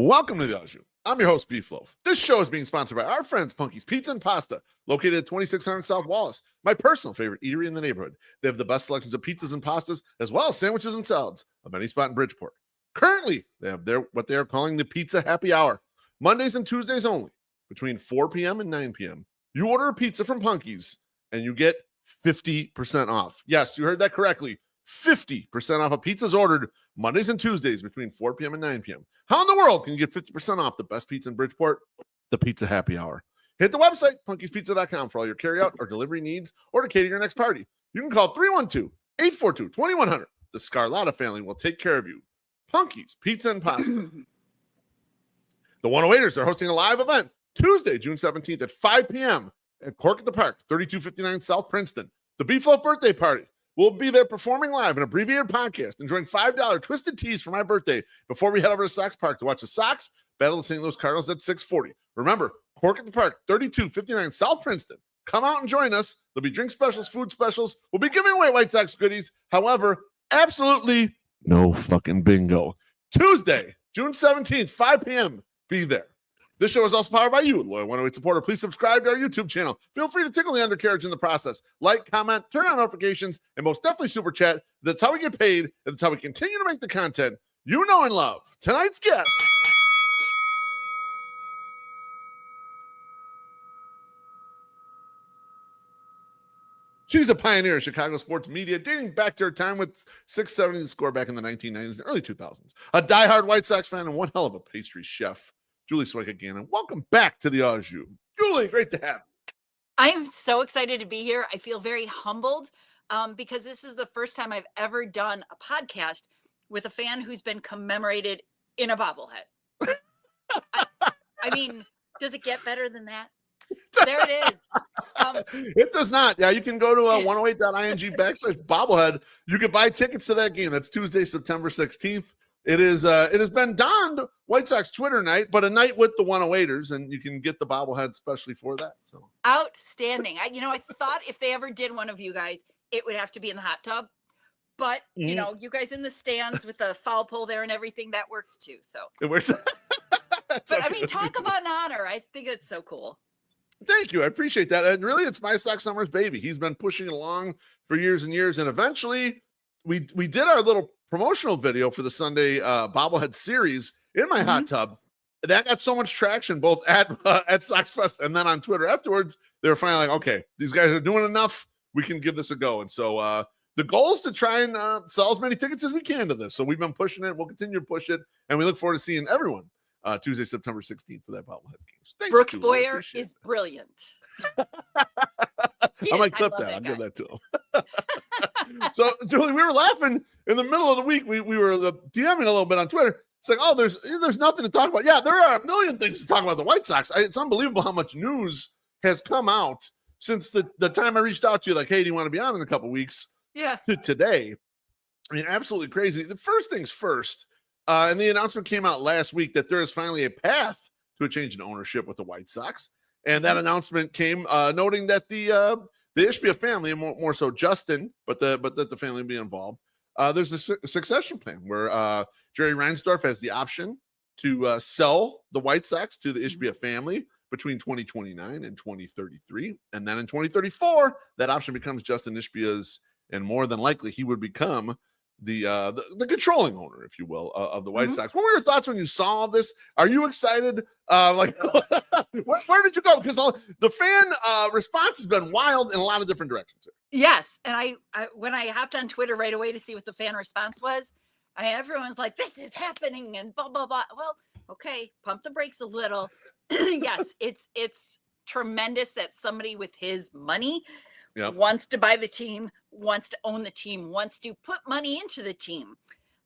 Welcome to the Au Jus. I'm your host, Beef Loaf. This show is being sponsored by our friends Punky's Pizza and Pasta, located at 2600 South Wallace, my personal favorite eatery in the neighborhood. They have the best selections of pizzas and pastas, as well as sandwiches and salads of any spot in Bridgeport. Currently, they have what they are calling the Pizza Happy Hour, Mondays and Tuesdays only, between 4 p.m. and 9 p.m. You order a pizza from Punky's, and you get 50% off. Yes, you heard that correctly. 50% off of pizzas ordered Mondays and Tuesdays between 4 p.m. and 9 p.m. How in the world can you get 50% off the best pizza in Bridgeport? The Pizza Happy Hour. Hit the website, punkyspizza.com, for all your carryout or delivery needs or to cater your next party. You can call 312-842-2100. The Scarlatta family will take care of you. Punky's Pizza and Pasta. The 108ers are hosting a live event Tuesday, June 17th at 5 p.m. at Cork at the Park, 3259 South Princeton. The Beef Loaf birthday party. We'll be there performing live an abbreviated podcast, enjoying $5 twisted teas for my birthday before we head over to Sox Park to watch the Sox battle the St. Louis Cardinals at 6:40. Remember, Cork at the Park, 3259 South Princeton. Come out and join us. There'll be drink specials, food specials. We'll be giving away White Sox goodies. However, absolutely no fucking bingo. Tuesday, June 17th, 5 p.m. Be there. This show is also powered by you, loyal 108 supporter. Please subscribe to our YouTube channel. Feel free to tickle the undercarriage in the process. Like, comment, turn on notifications, and most definitely super chat. That's how we get paid, and that's how we continue to make the content you know and love. Tonight's guest. She's a pioneer in Chicago sports media, dating back to her time with 670 The Score back in the 1990s and early 2000s. A diehard White Sox fan and one hell of a pastry chef. Julie Swieca Gannon, welcome back to the Au Jus. Julie, great to have you. I am so excited to be here. I feel very humbled because this is the first time I've ever done a podcast with a fan who's been commemorated in a bobblehead. I mean, does it get better than that? There it is. It does not. Yeah, you can go to 108.ing/bobblehead. You can buy tickets to that game. That's Tuesday, September 16th. It has been donned White Sox Twitter night, but a night with the 108ers, and you can get the bobblehead especially for that. So outstanding. I thought if they ever did one of you guys, it would have to be in the hot tub. But you guys in the stands with the foul pole there and everything, that works too. So it works. But I mean, talk about an honor. I think it's so cool. Thank you. I appreciate that. And really, it's my Sox Summers baby. He's been pushing it along for years and years, and eventually we did our little promotional video for the Sunday bobblehead series in my hot tub. That got so much traction both at Sox Fest and then on Twitter afterwards. They were finally like, okay, these guys are doing enough. We can give this a go. And so the goal is to try and sell as many tickets as we can to this. So we've been pushing it. We'll continue to push it. And we look forward to seeing everyone Tuesday, September 16th for that bobblehead game. Thanks, Brooks Boyer is brilliant. I might clip that. I'll give that to him. So, Julie, we were laughing in the middle of the week. We were DMing a little bit on Twitter. It's like, oh, there's nothing to talk about. Yeah, there are a million things to talk about the White Sox. It's unbelievable how much news has come out since the time I reached out to you, like, hey, do you want to be on in a couple weeks? Yeah. To today. I mean, absolutely crazy. The first things first, and the announcement came out last week that there is finally a path to a change in ownership with the White Sox. And that announcement came noting that the Ishbia family, and more so Justin, but that the family be involved. There's a succession plan where Jerry Reinsdorf has the option to sell the White Sox to the Ishbia family between 2029 and 2033. And then in 2034, that option becomes Justin Ishbia's, and more than likely he would become the controlling owner, if you will, of the White Sox. What were your thoughts when you saw all this? Are you excited? Where did you go? Because the fan response has been wild in a lot of different directions. Yes, and I when I hopped on Twitter right away to see what the fan response was, everyone's like, "This is happening," and blah blah blah. Well, okay, pump the brakes a little. Yes, it's tremendous that somebody with his money wants to buy the team, wants to own the team, wants to put money into the team.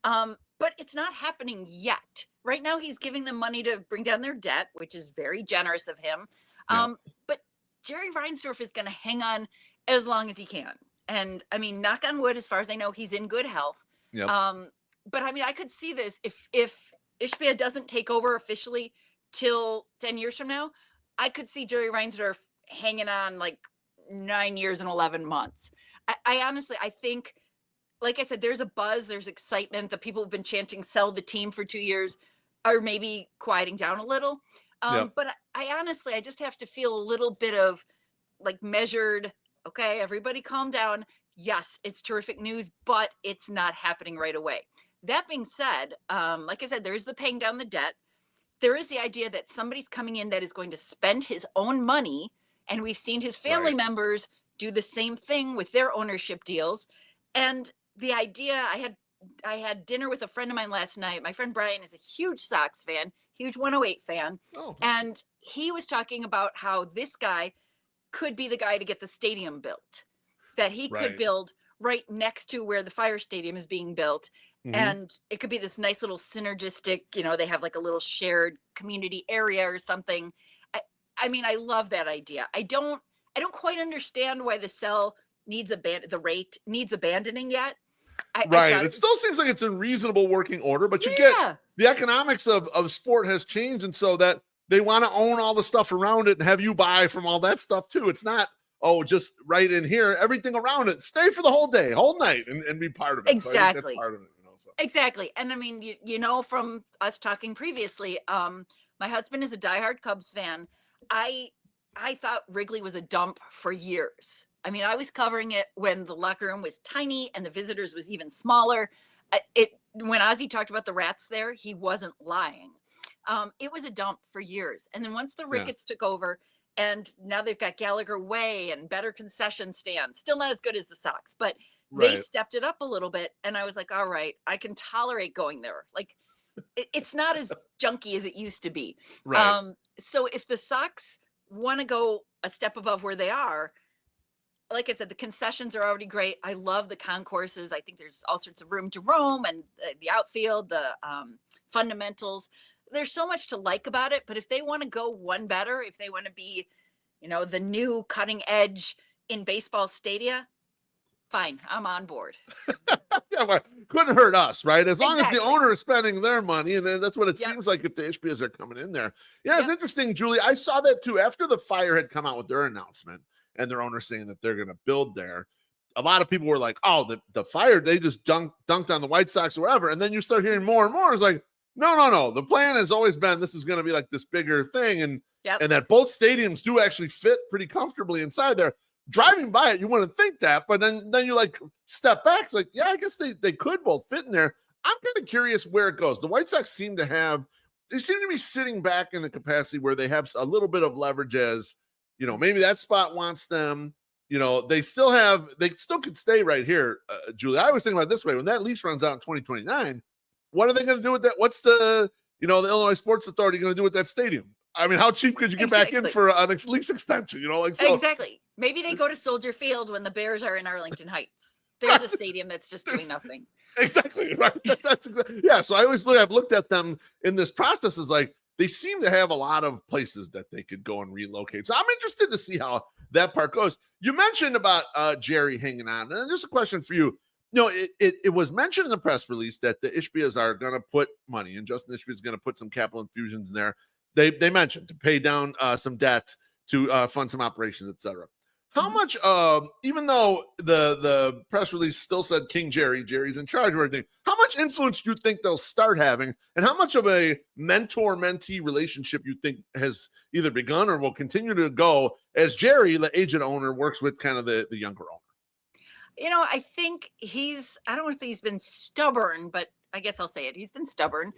But it's not happening yet. Right now, he's giving them money to bring down their debt, which is very generous of him. But Jerry Reinsdorf is going to hang on as long as he can. And I mean, knock on wood, as far as I know, he's in good health. Yep. But I mean, I could see this if Ishbia doesn't take over officially till 10 years from now, I could see Jerry Reinsdorf hanging on like 9 years and 11 months. I honestly, I think, like I said, there's a buzz, there's excitement. The people have been chanting, sell the team for 2 years. are maybe quieting down a little. Yep. But I honestly, I just have to feel a little bit of like measured. Okay, everybody calm down. Yes, it's terrific news, but it's not happening right away. That being said, like I said, there is the paying down the debt. There is the idea that somebody's coming in that is going to spend his own money, and we've seen his family Right. members do the same thing with their ownership deals. And the idea, I had dinner with a friend of mine last night. My friend Brian is a huge Sox fan, huge 108 fan, Oh, and he was talking about how this guy could be the guy to get the stadium built, that he could right. build right next to where the fire stadium is being built. Mhm. And it could be this nice little synergistic, they have like a little shared community area or something. I, I mean, I love that idea. I don't quite understand why the cell the rate needs abandoning yet. I Right. thought It it was, still seems like it's in reasonable working order, but you get yeah, the economics of sport has changed. And so that they want to own all the stuff around it and have you buy from all that stuff too. It's not, oh, just right in here, everything around it. Stay for the whole day, whole night and be part of it. So I think that's exactly. part of it, so. Exactly. And I mean, from us talking previously, my husband is a diehard Cubs fan. I I thought Wrigley was a dump for years. I mean, I was covering it when the locker room was tiny and the visitors was even smaller. It When Ozzy talked about the rats there, he wasn't lying. It was a dump for years. And then once the Yeah. Ricketts took over, and now they've got Gallagher Way and better concession stands. Still not as good as the Sox, but they Right. stepped it up a little bit. And I was like, all right, I can tolerate going there. Like, it's not as junky as it used to be. Right. So if the Sox want to go a step above where they are, like I said, the concessions are already great. I love the concourses. I think there's all sorts of room to roam, and the outfield, the fundamentals. There's so much to like about it. But if they want to go one better, if they want to be, the new cutting edge in baseball stadia, fine, I'm on board. Yeah, well, couldn't hurt us, right? As long as the Exactly. owner is spending their money, and then that's what it Yep. seems like if the HBS are coming in there. Yeah, it's Yep. interesting, Julie. I saw that too after the Fire had come out with their announcement and their owner saying that they're going to build there. A lot of people were like, "Oh, the Fire, they just dunked on the White Sox or whatever." And then you start hearing more and more. It's like, no, no, no. The plan has always been this is going to be like this bigger thing, and Yep. that both stadiums do actually fit pretty comfortably inside there. Driving by it, you wouldn't think that, but then you like step back. It's like, yeah, I guess they could both fit in there. I'm kind of curious where it goes. The White Sox seem to be sitting back in a capacity where they have a little bit of leverage as, maybe that spot wants them. They still could stay right here. Julie, I always think about it this way. When that lease runs out in 2029, what are they going to do with that? What's the Illinois Sports Authority going to do with that stadium? I mean, how cheap could you get back in Exactly. for an lease extension? So. Exactly. Maybe they go to Soldier Field when the Bears are in Arlington Heights. There's a stadium that's just doing nothing. Exactly right. That's exactly, yeah. So I've looked at them in this process as like they seem to have a lot of places that they could go and relocate. So I'm interested to see how that part goes. You mentioned about Jerry hanging on, and just a question for you. It was mentioned in the press release that the Ishbias are going to put money, and Justin Ishbia is going to put some capital infusions in there. They mentioned to pay down some debt to fund some operations, etc. How much, even though the press release still said Jerry's in charge of everything, how much influence do you think they'll start having? And how much of a mentor-mentee relationship you think has either begun or will continue to go as Jerry, the agent owner, works with kind of the younger owner? I think I don't want to say he's been stubborn, but I guess I'll say it. He's been stubborn,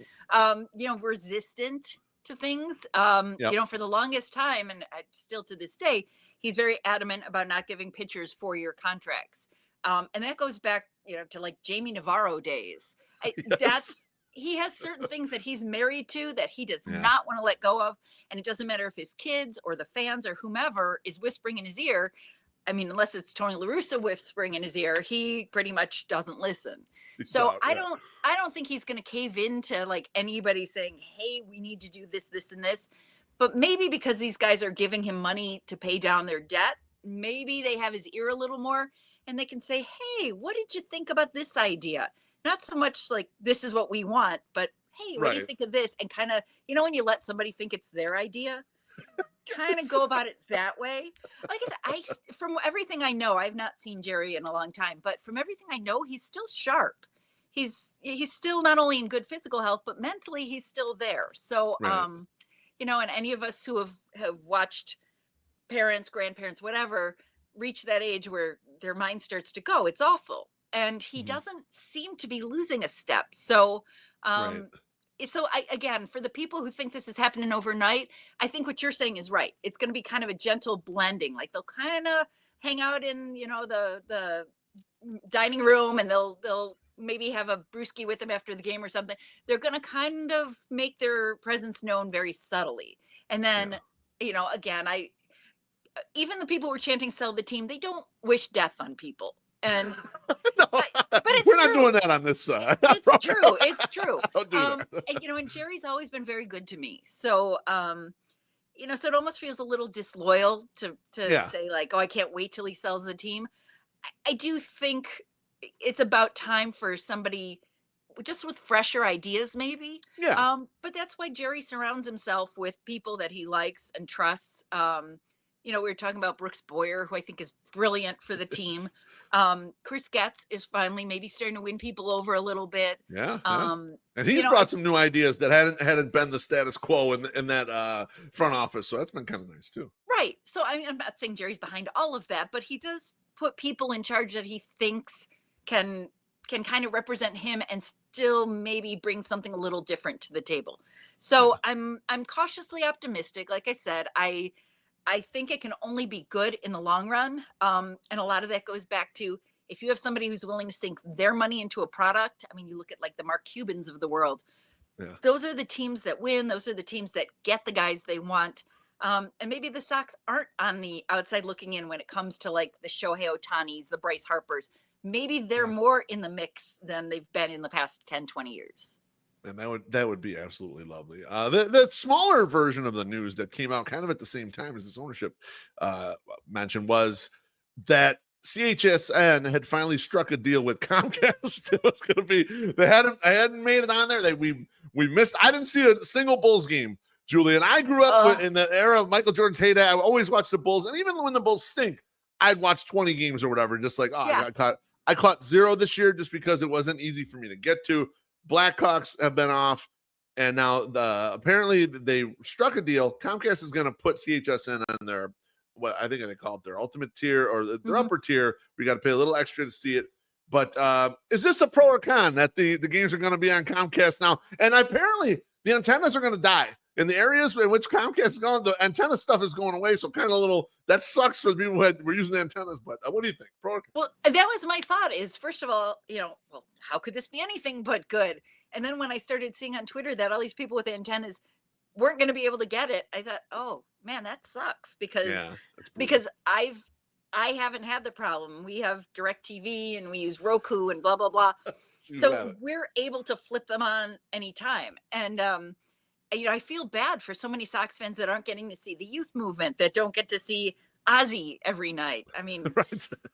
resistant to things. Yep. For the longest time, and still to this day, he's very adamant about not giving pitchers 4-year contracts. And that goes back, to like Jamie Navarro days. Yes. He has certain things that he's married to that he does Yeah. not want to let go of. And it doesn't matter if his kids or the fans or whomever is whispering in his ear. I mean, unless it's Tony La Russa whispering in his ear, he pretty much doesn't listen. So I don't think he's going to cave into like anybody saying, "Hey, we need to do this, this, and this." But maybe because these guys are giving him money to pay down their debt, maybe they have his ear a little more, and they can say, "Hey, what did you think about this idea?" Not so much like this is what we want, but hey, what do you Right. think of this? And kind of, when you let somebody think it's their idea, kind of go about it that way. Like I said, from everything I know, I've not seen Jerry in a long time, but from everything I know, he's still sharp. he's still not only in good physical health, but mentally he's still there. So, Right. and any of us who have watched parents, grandparents, whatever, reach that age where their mind starts to go, it's awful. And he Mhm. doesn't seem to be losing a step. So, Right. um, again, for the people who think this is happening overnight, I think what you're saying is right. It's going to be kind of a gentle blending. Like they'll kind of hang out in, the dining room, and they'll maybe have a brewski with them after the game or something. They're going to kind of make their presence known very subtly. And then, Yeah. again, I even the people who are chanting "sell the team," they don't wish death on people. And No, but we're it's not true. doing that on this side. It's true. It's true. Don't do that. And Jerry's always been very good to me. So, so it almost feels a little disloyal to Yeah. say like, oh, I can't wait till he sells the team. I do think it's about time for somebody just with fresher ideas, maybe. Yeah. But that's why Jerry surrounds himself with people that he likes and trusts. We were talking about Brooks Boyer, who I think is brilliant for the team. Chris Getz is finally maybe starting to win people over a little bit. Yeah. Yeah. Um, And he's brought some new ideas that hadn't been the status quo in that front office. So that's been kind of nice too. right. So I'm not saying Jerry's behind all of that, but he does put people in charge that he thinks can kind of represent him and still maybe bring something a little different to the table. So I'm cautiously optimistic. Like I said, I think it can only be good in the long run. And a lot of that goes back to if you have somebody who's willing to sink their money into a product. I mean, you look at like the Mark Cubans of the world. Yeah. Those are the teams that win. Those are the teams that get the guys they want. And maybe the Sox aren't on the outside looking in when it comes to like the Shohei Otanis, the Bryce Harpers. Maybe they're more in the mix than they've been in the past 10, 20 years. And that would be absolutely lovely. The smaller version of the news that came out kind of at the same time as this ownership mentioned was that CHSN had finally struck a deal with Comcast. It was going to be I hadn't made it on there. We missed. I didn't see a single Bulls game, Julie. And I grew up in the era of Michael Jordan's heyday. I always watched the Bulls, and even when the Bulls stink, I'd watch 20 games or whatever. Just like I caught 0 this year just because it wasn't easy for me to get to. Blackhawks have been off, and now apparently they struck a deal. Comcast is going to put CHSN on their, what I think they call it their ultimate tier or their upper tier. We got to pay a little extra to see it. But is this a pro or con that the games are going to be on Comcast now? And apparently the antennas are going to die. In the areas in which Comcast is going, the antenna stuff is going away. So kind of a little, that sucks for the people who were using the antennas. But what do you think? Pro or con? Well, that was my thought is, first of all, how could this be anything but good? And then when I started seeing on Twitter that all these people with antennas weren't going to be able to get it, I thought, oh man, that sucks because I haven't had the problem. We have DirecTV and we use Roku and blah, blah, blah. So we're able to flip them on anytime. And, I feel bad for so many Sox fans that aren't getting to see the youth movement, that don't get to see Ozzy every night. I mean,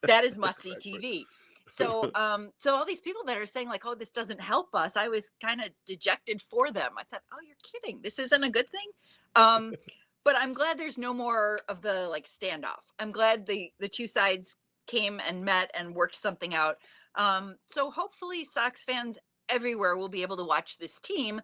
that is must-see TV. So, so all these people that are saying like, oh, this doesn't help us, I was kind of dejected for them. I thought, oh, you're kidding. This isn't a good thing. But I'm glad there's no more of the like standoff. I'm glad the two sides came and met and worked something out. So hopefully Sox fans everywhere will be able to watch this team,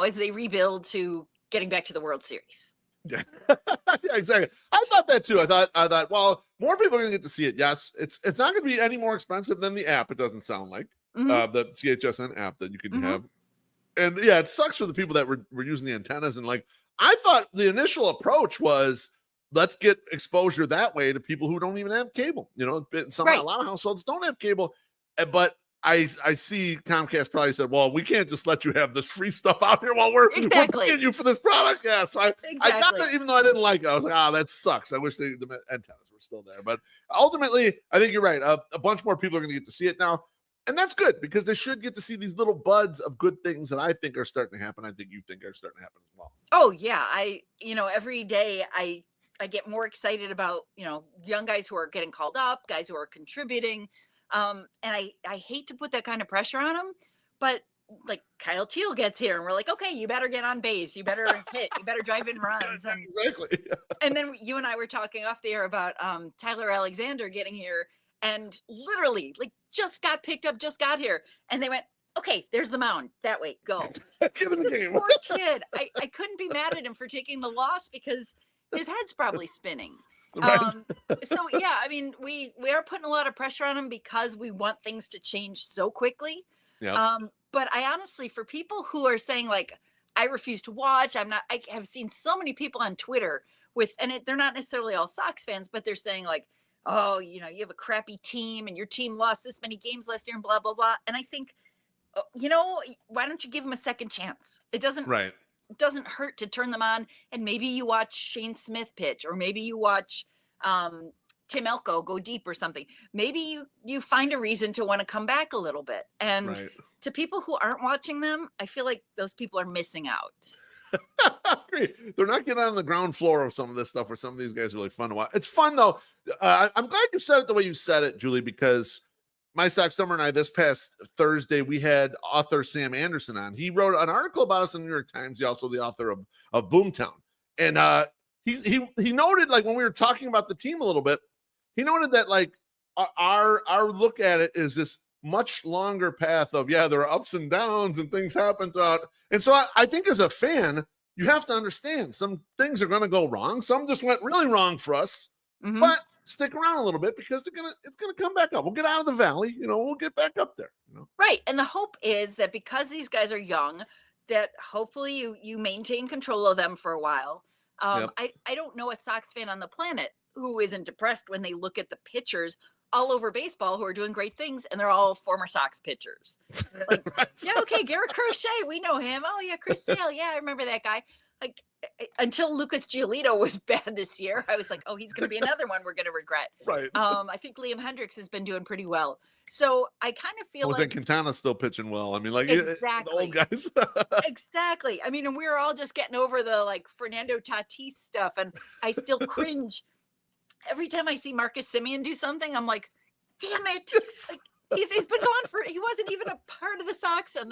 as they rebuild to getting back to the World Series. Yeah. Yeah, exactly. I thought that too. I thought, well, more people are gonna get to see it. Yes, it's not gonna be any more expensive than the app. It doesn't sound like the CHSN app that you can have. And yeah, it sucks for the people that were using the antennas. And like, I thought the initial approach was let's get exposure that way to people who don't even have cable. A lot of households don't have cable, but I see Comcast probably said, well, we can't just let you have this free stuff out here while we're paying you for this product. Yeah. So I got that, even though I didn't like it. I was like, that sucks. I wish the antennas were still there. But ultimately, I think you're right. A bunch more people are going to get to see it now. And that's good because they should get to see these little buds of good things that I think are starting to happen. I think you think are starting to happen as well. Oh, yeah. Every day I get more excited about, young guys who are getting called up, guys who are contributing. And I hate to put that kind of pressure on them, but like Kyle Teal gets here and we're like, okay, you better get on base. You better hit, you better drive in runs. Exactly. And then you and I were talking off the air about Tyler Alexander getting here. and literally like just got picked up, just got here. And they went, okay, there's the mound. That way, go. Get in the This game. poor kid. I couldn't be mad at him for taking the loss because his head's probably spinning. Right. So yeah, I mean, we are putting a lot of pressure on him because we want things to change so quickly. Yeah. But I honestly, for people who are saying like, I refuse to watch, I have seen so many people on Twitter with, and they're not necessarily all Sox fans, but they're saying like, oh, you know, you have a crappy team and your team lost this many games last year and blah, blah, blah. And I think, you know, why don't you give them a second chance? It doesn't hurt to turn them on, and maybe you watch Shane Smith pitch, or maybe you watch Tim Elko go deep or something. Maybe you find a reason to want to come back a little bit. And to people who aren't watching them, I feel like those people are missing out. They're not getting on the ground floor of some of this stuff where some of these guys are really fun to watch. It's fun though. I'm glad you said it the way you said it, Julie, because my Sox Summer and I, this past Thursday, we had author Sam Anderson on. He wrote an article about us in the New York Times. He's also the author of Boomtown. And he noted, like, when we were talking about the team a little bit, he noted that like our look at it is this much longer path of, yeah, there are ups and downs and things happen throughout. And so I think as a fan, you have to understand some things are going to go wrong. Some just went really wrong for us, but stick around a little bit because it's going to come back up. We'll get out of the valley, you know, we'll get back up there. You know? Right. And the hope is that because these guys are young, that hopefully you maintain control of them for a while. I don't know a Sox fan on the planet who isn't depressed when they look at the pitchers all over baseball who are doing great things, and they're all former Sox pitchers. Like, yeah, okay, Garrett Crochet, we know him. Oh yeah, Chris Sale, yeah, I remember that guy. Like, until Lucas Giolito was bad this year, I was like, oh, he's going to be another one we're going to regret. Right. I think Liam Hendricks has been doing pretty well. So I kind of feel like Quintana's still pitching well. I mean, like exactly the old guys. Exactly. I mean, and we were all just getting over the like Fernando Tatis stuff, and I still cringe every time I see Marcus Semien do something. I'm like, damn it! Like, he's been gone he wasn't even a part of the Sox, and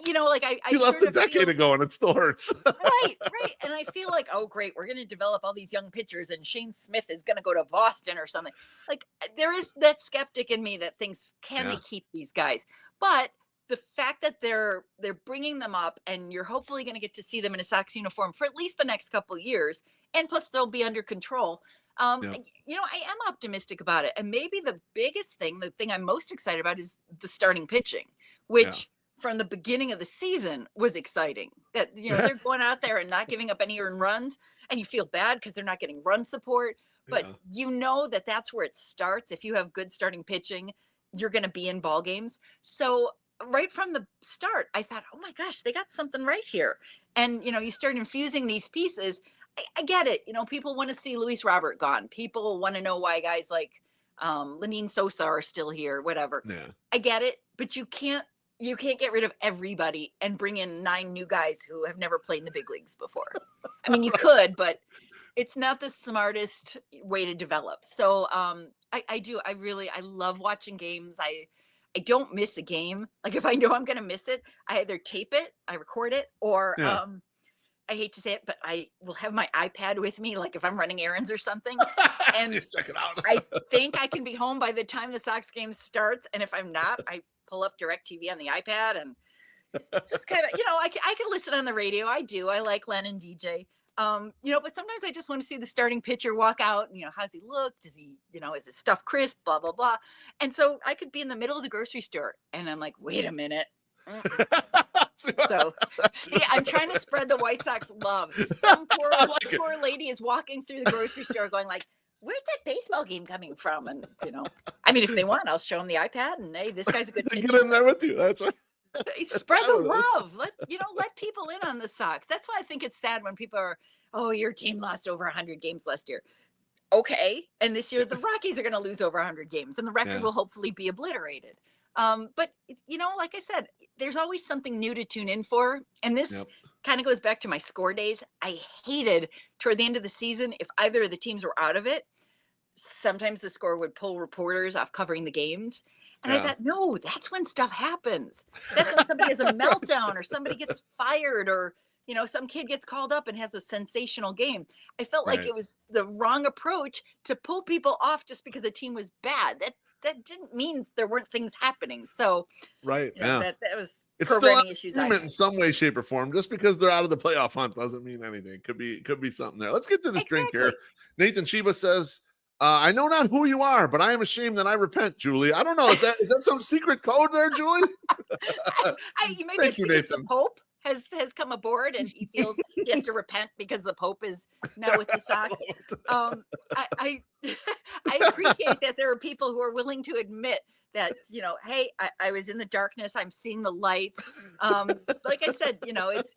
you know, like I he left a decade ago, and it still hurts. right. And I feel like, oh great, we're going to develop all these young pitchers, and Shane Smith is going to go to Boston or something. Like, there is that skeptic in me that thinks, can they keep these guys? But the fact that they're bringing them up, and you're hopefully going to get to see them in a Sox uniform for at least the next couple of years, and plus they'll be under control. You know, I am optimistic about it. And maybe the biggest thing, the thing I'm most excited about, is the starting pitching, which from the beginning of the season was exciting. That, you know, they're going out there and not giving up any earned runs, and you feel bad because they're not getting run support. But you know that that's where it starts. If you have good starting pitching, you're going to be in ball games. So right from the start, I thought, oh my gosh, they got something right here. And, you know, you start infusing these pieces. I get it. You know, people want to see Luis Robert gone. People want to know why guys like Lenine Sosa are still here, whatever. Yeah. I get it. But you can't get rid of everybody and bring in 9 new guys who have never played in the big leagues before. I mean, you could, but it's not the smartest way to develop. So I love watching games. I don't miss a game. Like, if I know I'm going to miss it, I either tape it, I record it, or I hate to say it, but I will have my iPad with me, like if I'm running errands or something. And check it out. I think I can be home by the time the Sox game starts. And if I'm not, I pull up DirecTV on the iPad and just kind of, you know, I can listen on the radio. I do. I like Len and DJ. You know, but sometimes I just want to see the starting pitcher walk out and, you know, how's he look? Does he, you know, is his stuff crisp? Blah, blah, blah. And so I could be in the middle of the grocery store and I'm like, wait a minute. So see, I'm trying to spread the White Sox love. Some poor lady is walking through the grocery store going like, where's that baseball game coming from? And, you know, I mean, if they want, I'll show them the iPad and, hey, this guy's a good pitcher. Get in there with you. That's right. Spread the love. Let people in on the Sox. That's why I think it's sad when people are, oh, your team lost over 100 games last year. Okay. And this year the Rockies are going to lose over 100 games and the record will hopefully be obliterated. But, you know, like I said, there's always something new to tune in for. And this kind of goes back to my score days. I hated toward the end of the season, if either of the teams were out of it, sometimes the score would pull reporters off covering the games. And I thought, no, that's when stuff happens. That's when somebody has a meltdown or somebody gets fired or some kid gets called up and has a sensational game. I felt like Right. it was the wrong approach to pull people off just because a team was bad. That didn't mean there weren't things happening. So, Right. Yeah. that was It's still programming issues, I entertainment in think. some way, shape, or form. Just because they're out of the playoff hunt doesn't mean anything. Could be something there. Let's get to this drink here. Exactly. Nathan Sheba says, I know not who you are, but I am ashamed that I repent, Julie. I don't know. Is that some secret code there, Julie? Maybe Thank it's you, because the Nathan. Pope has come aboard and he feels he has to repent because the Pope is now with the Sox. I I appreciate that there are people who are willing to admit that, hey, I was in the darkness, I'm seeing the light. Like I said,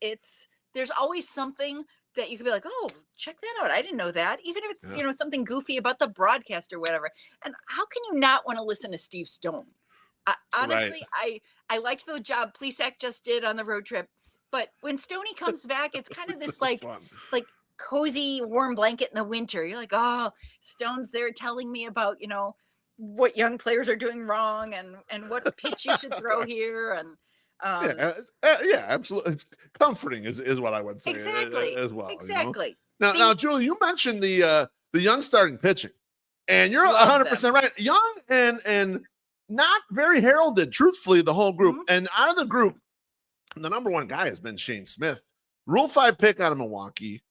it's there's always something that you could be like, oh, check that out. I didn't know that. Even if it's, Yeah. something goofy about the broadcast or whatever. And how can you not want to listen to Steve Stone? Right. Honestly, I liked the job Plesac just did on the road trip, but when Stoney comes back, it's kind of It's this so fun. like cozy warm blanket in the winter. You're like, oh, Stone's there telling me about what young players are doing wrong and what pitch you should throw here and Yeah, yeah, absolutely. It's comforting, is what I would say exactly as well. exactly. Now, See, Julie, you mentioned the young starting pitching, and you're love 100% them. right. Young and not very heralded, truthfully, the whole group. Mhm. And out of the group, the number one guy has been Shane Smith, Rule 5 pick out of Milwaukee.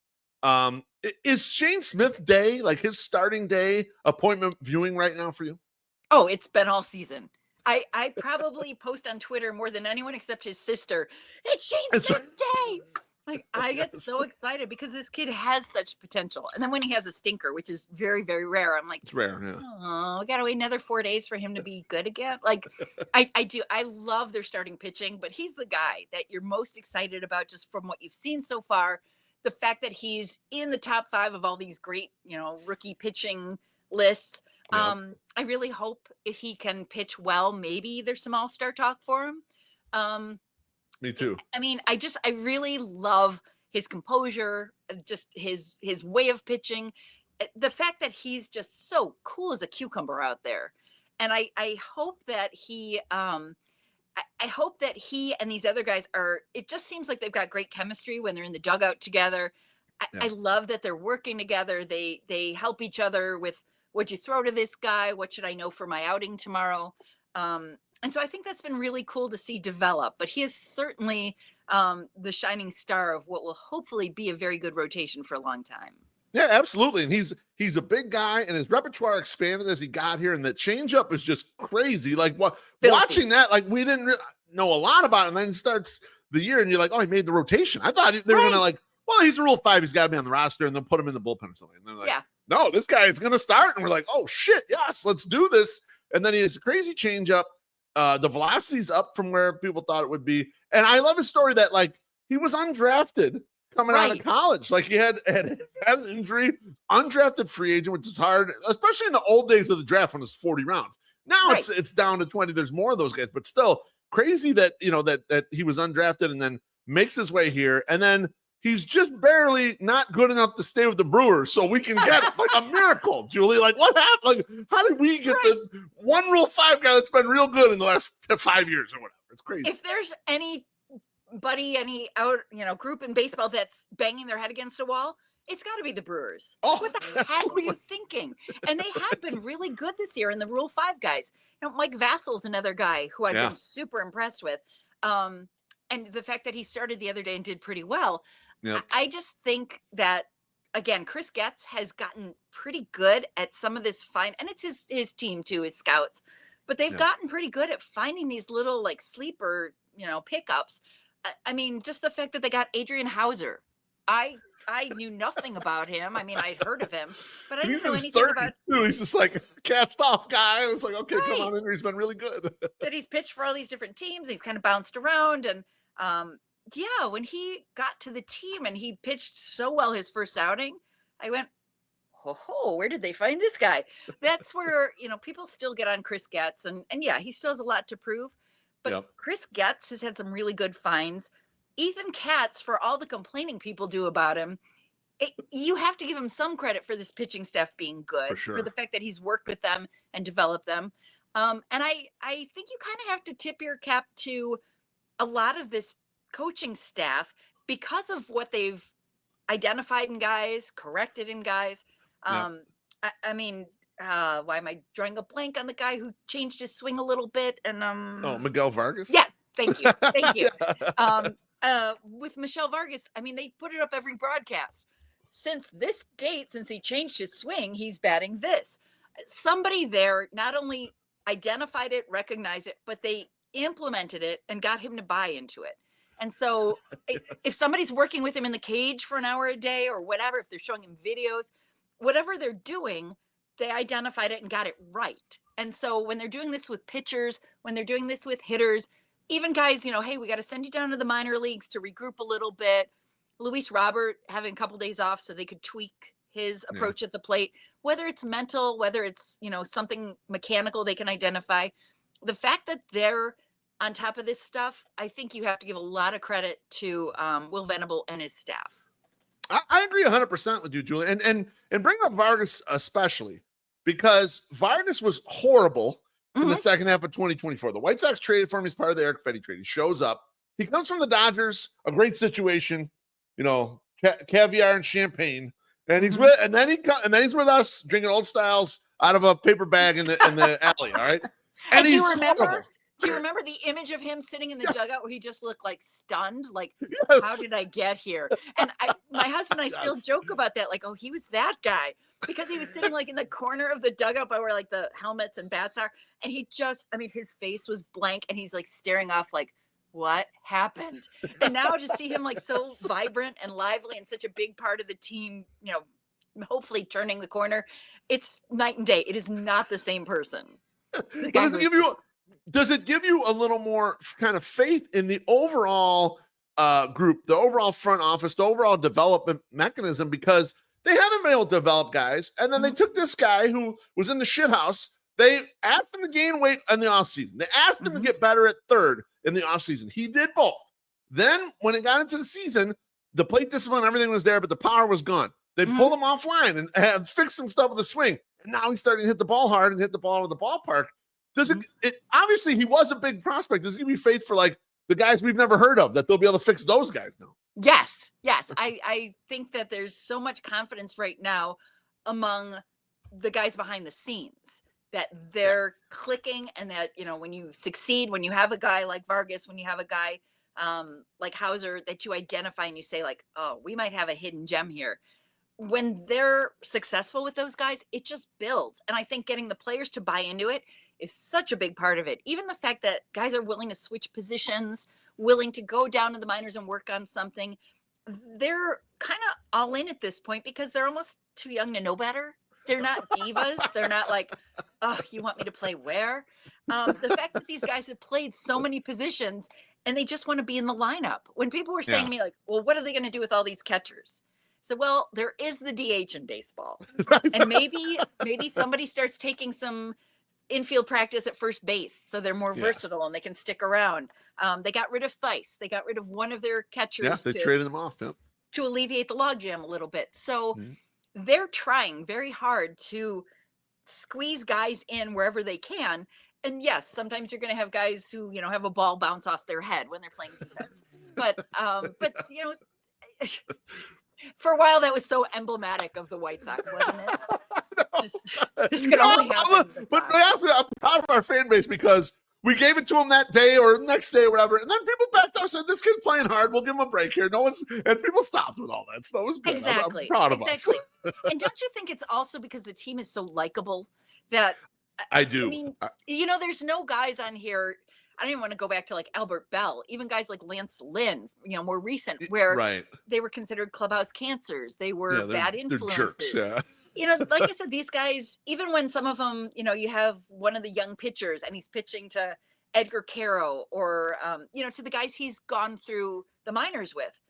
Is Shane Smith day, like his starting day, appointment viewing right now for you? Oh, it's been all season. I probably post on Twitter more than anyone except his sister. It's Shane It's Smith day. Like I get yes, so excited because this kid has such potential. And then when he has a stinker, which is very, very rare, I'm like, it's rare. Yeah, oh, we gotta wait another 4 days for him to be good again. Like I do. I love their starting pitching, but he's the guy that you're most excited about just from what you've seen so far. The fact that he's in the top 5 of all these great, rookie pitching lists. yeah. I really hope if he can pitch well, maybe there's some all-star talk for him. Um, Me too. I mean, I really love his composure, just his way of pitching. The fact that he's just so cool as a cucumber out there. And I hope that I hope that he and these other guys it just seems like they've got great chemistry when they're in the dugout together. Yeah, I love that they're working together. They help each other with what'd you throw to this guy? What should I know for my outing tomorrow? And so I think that's been really cool to see develop. But he is certainly the shining star of what will hopefully be a very good rotation for a long time. yeah, absolutely. And he's a big guy, and his repertoire expanded as he got here. And the changeup is just crazy. Like watching that, like we didn't know a lot about it. And then starts the year, and you're like, oh, he made the rotation. I thought they were gonna like, well, he's a Rule 5. He's got to be on the roster, and then put him in the bullpen or something. And they're like, Yeah. no, this guy is gonna start. And we're like, oh shit, yes, let's do this. And then he has a crazy changeup. The velocity's up from where people thought it would be. And I love his story that like he was undrafted coming out of college. Like he had an injury, undrafted free agent, which is hard, especially in the old days of the draft when it's 40 rounds. Now it's down to 20. There's more of those guys, but still crazy that that he was undrafted and then makes his way here. And then he's just barely not good enough to stay with the Brewers, so we can get like a miracle, Julie. Like what happened? Like how did we get the one Rule 5 guy that's been real good in the last 5 years or whatever? It's crazy. If there's any group in baseball that's banging their head against a wall, it's got to be the Brewers. Oh, what the heck were you thinking? And they have been really good this year in the Rule 5 guys. Mike Vassal's another guy who I've been super impressed with. And the fact that he started the other day and did pretty well. Yep. I just think that, again, Chris Getz has gotten pretty good at some of this and it's his team too, his scouts, but they've gotten pretty good at finding these little like sleeper, pickups. I mean, just the fact that they got Adrian Hauser. I knew nothing about him. I mean, I'd heard of him, but I didn't know anything about too. He's just like a cast off guy. It's like, okay, come on in. He's been really good. That he's pitched for all these different teams. He's kind of bounced around. And when he got to the team and he pitched so well his first outing, I went, oh, where did they find this guy? That's where, people still get on Chris Getz. And yeah, he still has a lot to prove. But Chris Getz has had some really good finds. Ethan Katz, for all the complaining people do about him, you have to give him some credit for this pitching staff being good, for the fact that he's worked with them and developed them. And I think you kind of have to tip your cap to a lot of this coaching staff. because of what they've identified in guys, corrected in guys. Yeah. I mean, why am I drawing a blank on the guy who changed his swing a little bit? And Miguel Vargas. yes, thank you, thank you. Yeah. With Michelle Vargas, I mean, they put it up every broadcast. Since this date, since he changed his swing, he's batting this. Somebody there not only identified it, recognized it, but they implemented it and got him to buy into it. And so if somebody's working with him in the cage for an hour a day or whatever, if they're showing him videos, whatever they're doing, they identified it and got it right. And so when they're doing this with pitchers, when they're doing this with hitters, even guys, you know, hey, we got to send you down to the minor leagues to regroup a little bit. Luis Robert having a couple days off so they could tweak his approach at the plate, whether it's mental, whether it's, you know, something mechanical they can identify. The fact that they're on top of this stuff, I think you have to give a lot of credit to Will Venable and his staff. I agree 100% with you, Julie. And bring up Vargas especially because Vargas was horrible in the second half of 2024. The White Sox traded for him as part of the Eric Fetty trade. He shows up. He comes from the Dodgers, a great situation, you know, caviar and champagne. And he's with, and then he's with us drinking Old Styles out of a paper bag in the alley. All right. And do he's you remember? horrible. Do you remember the image of him sitting in the dugout where he just looked like stunned? Like, Yes. how did I get here? And my husband and I still joke about that. Like, oh, he was that guy because he was sitting like in the corner of the dugout by where like the helmets and bats are. And he just, I mean, his face was blank and he's like staring off like, what happened? And now to see him like so vibrant and lively and such a big part of the team, you know, hopefully turning the corner, it's night and day. It is not the same person. Does it give you a little more kind of faith in the overall group, the overall front office, the overall development mechanism? Because they haven't been able to develop guys. And then they took this guy who was in the shit house. They asked him to gain weight in the offseason. They asked him to get better at third in the offseason. He did both. Then when it got into the season, the plate discipline, everything was there, but the power was gone. They pulled him offline and have fixed some stuff with the swing. And now he's starting to hit the ball hard and hit the ball to the ballpark. Does it obviously he was a big prospect. Does it give you faith for like the guys we've never heard of that they'll be able to fix those guys now? Yes. I think that there's so much confidence right now among the guys behind the scenes that they're clicking and that, you know, when you succeed, when you have a guy like Vargas, when you have a guy like Hauser that you identify and you say like, oh, we might have a hidden gem here. When they're successful with those guys, it just builds. And I think getting the players to buy into it is such a big part of it. Even the fact that guys are willing to switch positions, willing to go down to the minors and work on something. They're kind of all in at this point because they're almost too young to know better. They're not divas. They're not like, oh, you want me to play where? The fact that these guys have played so many positions and they just want to be in the lineup. When people were saying to me like, well, what are they going to do with all these catchers? So, well, there is the DH in baseball. And maybe somebody starts taking some infield practice at first base so they're more versatile and they can stick around. They got rid of Theis. They got rid of one of their catchers. Yeah, they traded them off. Yep. To alleviate the logjam a little bit. So they're trying very hard to squeeze guys in wherever they can. And yes, sometimes you're going to have guys who, you know, have a ball bounce off their head when they're playing defense. But you know, for a while that was so emblematic of the White Sox, wasn't it? This could only happen. But honestly, I'm proud of our fan base because we gave it to him that day or next day or whatever. And then people backed up and said, this kid's playing hard. We'll give him a break here. And people stopped with all that. So it was good. Exactly. I'm proud of us. And don't you think it's also because the team is so likable that I do. I mean, you know, there's no guys on here. I don't even want to go back to like Albert Bell, even guys like Lance Lynn, you know, more recent, where they were considered clubhouse cancers. They were bad influences. Jerks, you know, like I said, these guys, even when some of them, you know, you have one of the young pitchers and he's pitching to Edgar Caro or, you know, to the guys he's gone through the minors with,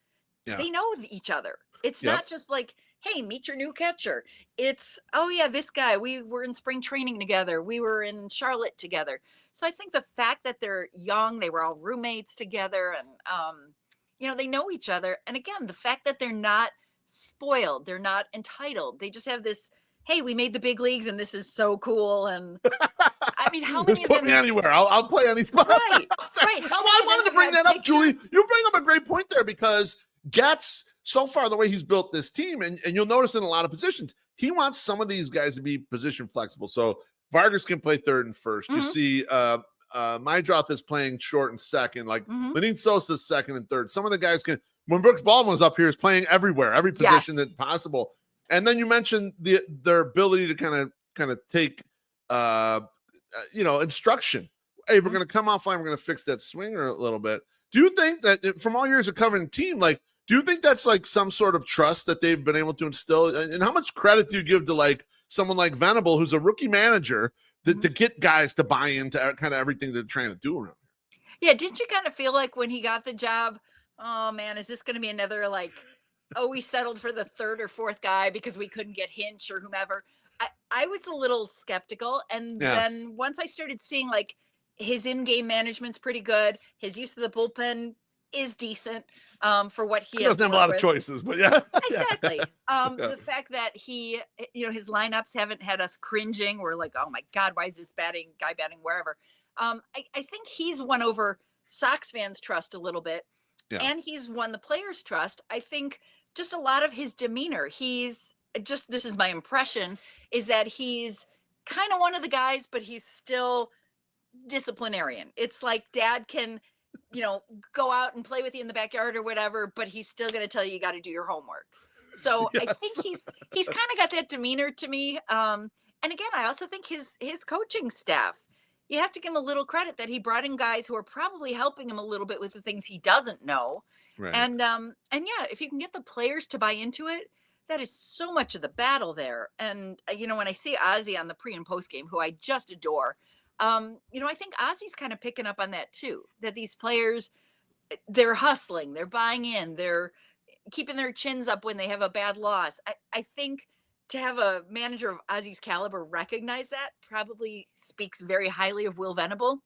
they know each other. It's not just like, hey, meet your new catcher. It's, oh yeah, this guy, we were in spring training together. We were in Charlotte together. So I think the fact that they're young, they were all roommates together and, you know, they know each other. And again, the fact that they're not spoiled, they're not entitled. They just have this, hey, we made the big leagues and this is so cool. And I mean, how many just put me anywhere. I'll play any spot. Right. I wanted to bring that up, Julie. You bring up a great point there because gets so far the way he's built this team, and you'll notice in a lot of positions, he wants some of these guys to be position flexible. So Vargas can play third and first. You see Meidroth is playing short and second, like Lenin Sosa's second and third. Some of the guys can, when Brooks Baldwin was up here, is playing everywhere, every position that possible. And then you mentioned their ability to kind of take instruction. Hey, we're going to come offline, we're going to fix that swinger a little bit. Do you think that from all years of covering the team, like, do you think that's like some sort of trust that they've been able to instill? And how much credit do you give to like someone like Venable, who's a rookie manager, to get guys to buy into kind of everything they're trying to do around here? Yeah, didn't you kind of feel like when he got the job, oh man, is this going to be another like, oh, we settled for the third or fourth guy because we couldn't get Hinch or whomever? I was a little skeptical. And then once I started seeing like his in-game management's pretty good, his use of the bullpen is decent for what he doesn't have a lot of choices, but exactly. The fact that he, his lineups haven't had us cringing. We're like, oh my God, why is this guy batting wherever? I think he's won over Sox fans' trust a little bit, and he's won the players' trust. I think just a lot of his demeanor. This is my impression, is that he's kind of one of the guys, but he's still disciplinarian. It's like dad can, go out and play with you in the backyard or whatever, but he's still going to tell you got to do your homework. So I think he's kind of got that demeanor to me. And again, I also think his coaching staff, you have to give him a little credit that he brought in guys who are probably helping him a little bit with the things he doesn't know. Right. And if you can get the players to buy into it, that is so much of the battle there. And, when I see Ozzie on the pre and post game, who I just adore, I think Ozzie's kind of picking up on that too, that these players, they're hustling, they're buying in, they're keeping their chins up when they have a bad loss. I think to have a manager of Ozzie's caliber recognize that probably speaks very highly of Will Venable.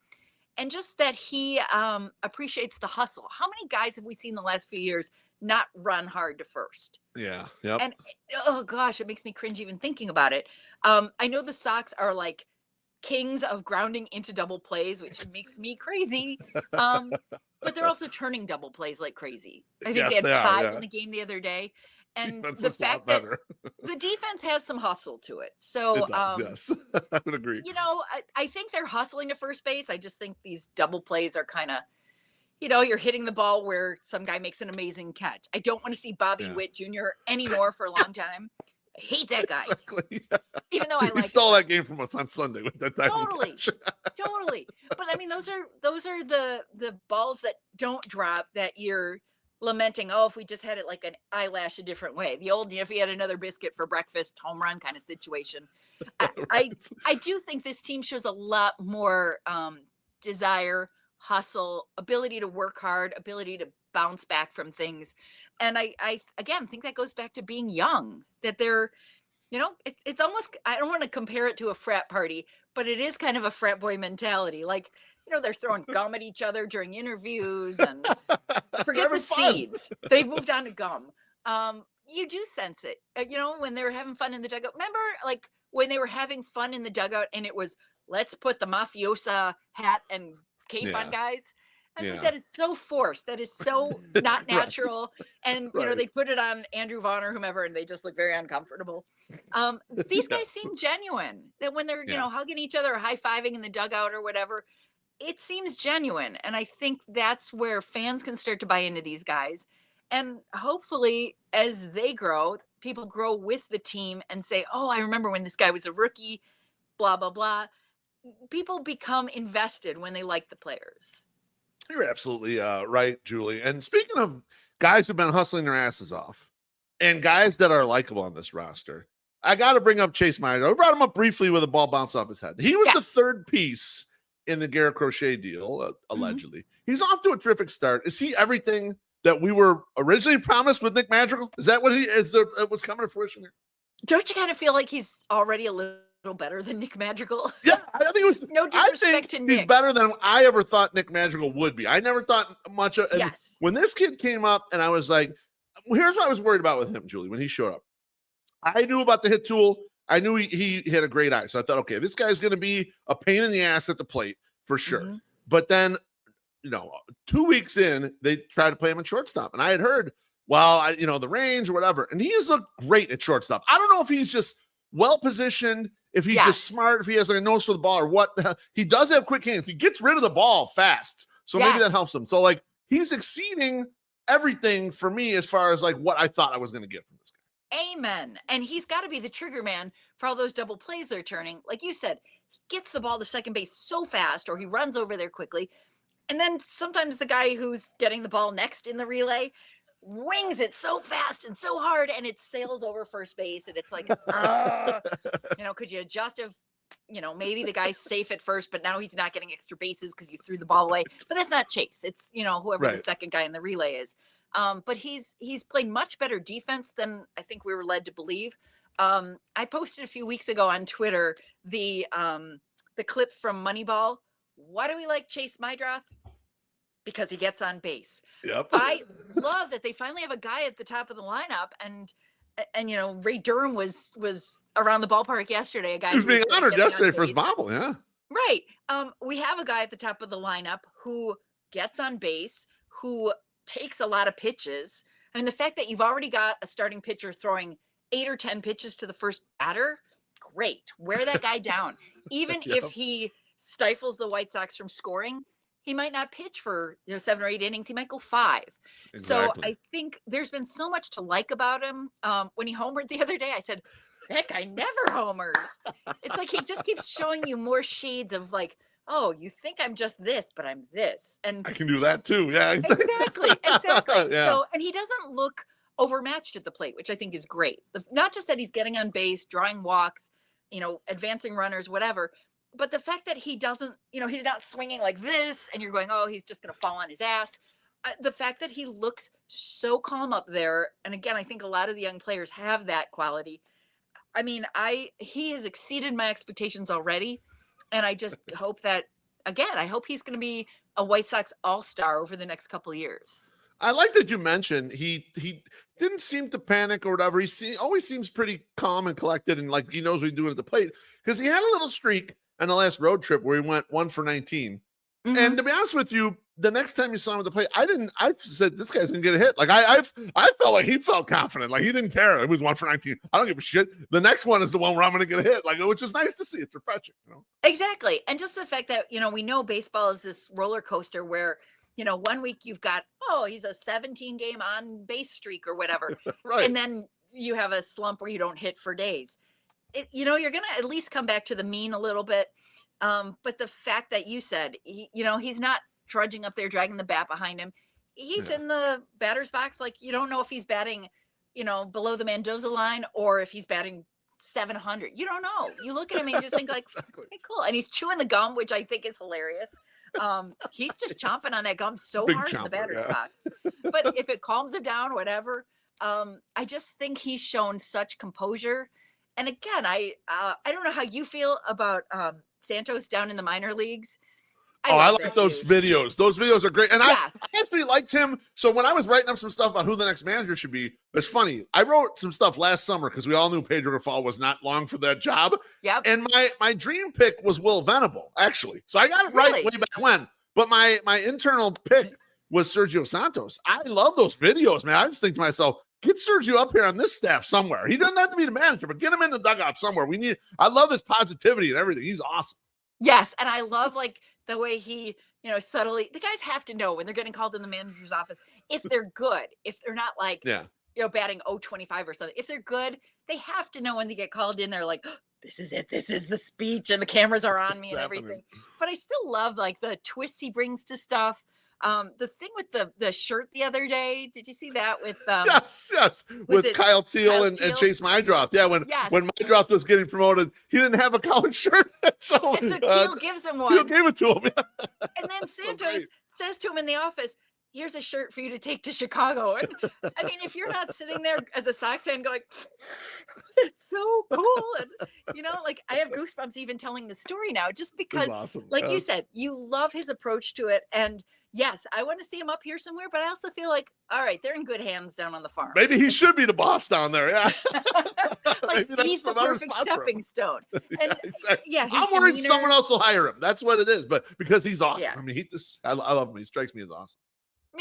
And just that he appreciates the hustle. How many guys have we seen the last few years not run hard to first? Yeah. Yep. And oh gosh, it makes me cringe even thinking about it. I know the Sox are like kings of grounding into double plays, which makes me crazy. But they're also turning double plays like crazy. I think they had 5 in the game the other day. And the fact that the defense has some hustle to it. So, it does, yes, I would agree. I think they're hustling to first base. I just think these double plays are kind of, you're hitting the ball where some guy makes an amazing catch. I don't want to see Bobby Witt Jr. anymore for a long time. I hate that guy. Exactly. Even though I stole that game from us on Sunday with that type of catch. Totally. But I mean, those are the balls that don't drop that you're lamenting. Oh, if we just had it like an eyelash a different way. The old, if we had another biscuit for breakfast, home run kind of situation. Right. I do think this team shows a lot more desire, hustle, ability to work hard, ability to bounce back from things. And I again think that goes back to being young, that they're, it's almost, I don't want to compare it to a frat party, but it is kind of a frat boy mentality. Like, they're throwing gum at each other during interviews, and forget the seeds. They've moved on to gum. You do sense it, when they were having fun in the dugout. Remember, like when they were having fun in the dugout and it was, let's put the mafiosa hat and cape on guys. I think that is so forced. That is so not natural. And, they put it on Andrew Vaughn or whomever, and they just look very uncomfortable. These guys seem genuine, that when they're, hugging each other or high-fiving in the dugout or whatever, it seems genuine. And I think that's where fans can start to buy into these guys. And hopefully, as they grow, people grow with the team and say, oh, I remember when this guy was a rookie, blah, blah, blah. People become invested when they like the players. You're absolutely right, Julie. And speaking of guys who've been hustling their asses off and guys that are likable on this roster, I got to bring up Chase Meidroth. I brought him up briefly with a ball bounced off his head. He was the third piece in the Garrett Crochet deal, allegedly. He's off to a terrific start. Is he everything that we were originally promised with Nick Madrigal? Is that what what's coming to fruition here? Don't you kind of feel like he's already a little better than Nick Madrigal? Yeah, I think it was. No disrespect to Nick. He's better than I ever thought Nick Madrigal would be. I never thought much of. Yes. When this kid came up, and I was like, here's what I was worried about with him, Julie. When he showed up, I knew about the hit tool. I knew he had a great eye, so I thought, okay, this guy's going to be a pain in the ass at the plate for sure. Mm-hmm. But then, 2 weeks in, they tried to play him at shortstop, and I had heard well, the range or whatever. And he has looked great at shortstop. I don't know if he's just well positioned, if he's just smart, if he has like a nose for the ball or what. He does have quick hands. He gets rid of the ball fast. So maybe that helps him. So like he's exceeding everything for me as far as like what I thought I was going to get from this guy. Amen. And he's got to be the trigger man for all those double plays they're turning. Like you said, he gets the ball to second base so fast, or he runs over there quickly. And then sometimes the guy who's getting the ball next in the relay wings it so fast and so hard, and it sails over first base. And it's like, could you adjust if, maybe the guy's safe at first, but now he's not getting extra bases because you threw the ball away. But that's not Chase. It's, whoever the second guy in the relay is. But he's played much better defense than I think we were led to believe. I posted a few weeks ago on Twitter the clip from Moneyball. Why do we like Chase Meidroth? Because he gets on base. Yep. I love that they finally have a guy at the top of the lineup, and Ray Durham was around the ballpark yesterday. A guy he was being honored yesterday for his bobble. Yeah. Right. We have a guy at the top of the lineup who gets on base, who takes a lot of pitches. I mean, the fact that you've already got a starting pitcher throwing 8 or 10 pitches to the first batter, great. Wear that guy down. Even if he stifles the White Sox from scoring, he might not pitch for 7 or 8 innings. He might go 5. Exactly. So I think there's been so much to like about him. When he homered the other day, I said, that guy never homers. It's like he just keeps showing you more shades of like, oh, you think I'm just this, but I'm this. And I can do that too. Yeah, exactly. Yeah. So, and he doesn't look overmatched at the plate, which I think is great. Not just that he's getting on base, drawing walks, advancing runners, whatever, but the fact that he doesn't, he's not swinging like this and you're going, oh, he's just going to fall on his ass. The fact that he looks so calm up there. And again, I think a lot of the young players have that quality. I mean, he has exceeded my expectations already. And I just hope that, again, I hope he's going to be a White Sox all-star over the next couple of years. I like that you mentioned he didn't seem to panic or whatever. He always seems pretty calm and collected, and like he knows what he's doing at the plate, because he had a little streak on the last road trip where he went 1 for 19. Mm-hmm. And to be honest with you, the next time you saw him at the plate, I said, this guy's gonna get a hit. Like I felt like he felt confident, like he didn't care. It was 1 for 19. I don't give a shit. The next one is the one where I'm gonna get a hit, like, which is nice to see. It's refreshing, Exactly. And just the fact that, we know baseball is this roller coaster where, 1 week you've got, he's a 17 game on base streak or whatever. Right. And then you have a slump where you don't hit for days. You're going to at least come back to the mean a little bit. But the fact that you said, he's not trudging up there, dragging the bat behind him. He's in the batter's box. Like, you don't know if he's batting, below the Mendoza line or if he's batting 700. You don't know. You look at him and you just think like, exactly. Hey, cool. And he's chewing the gum, which I think is hilarious. He's just chomping on that gum so hard in the batter's box. But if it calms him down, whatever. I just think he's shown such composure. And again, I don't know how you feel about Santos down in the minor leagues. I like those videos. Those videos are great. And I actually liked him. So when I was writing up some stuff about who the next manager should be, it's funny. I wrote some stuff last summer because we all knew Pedro Grifol was not long for that job. Yep. And my dream pick was Will Venable, actually. So I got it right way back when. But my internal pick was Sergio Santos. I love those videos, man. I just think to myself, get Sergio up here on this staff somewhere. He doesn't have to be the manager, but get him in the dugout somewhere. I love his positivity and everything. He's awesome. Yes. And I love like the way he, subtly, the guys have to know when they're getting called in the manager's office, if they're good, if they're not like, batting 0-25 or something. If they're good, they have to know when they get called in. They're like, oh, this is it. This is the speech and the cameras are on me and everything. But I still love like the twists he brings to stuff. The thing with the shirt the other day, did you see that with yes with Kyle Teal and Chase Meidroth? Yeah, when Meidroth was getting promoted, he didn't have a college shirt, so Teal gives him one. Teal gave it to him. And then Santos says to him in the office, here's a shirt for you to take to Chicago. And I mean, if you're not sitting there as a Sox fan going, it's so cool. And, like I have goosebumps even telling the story now, just because, awesome. Like you said, you love his approach to it. And yes, I want to see him up here somewhere, but I also feel like, all right, they're in good hands down on the farm. Maybe he should be the boss down there. Yeah. Like he's the perfect stepping stone. And exactly. I'm worried someone else will hire him. That's what it is. But because he's awesome. I mean, I love him. He strikes me as awesome.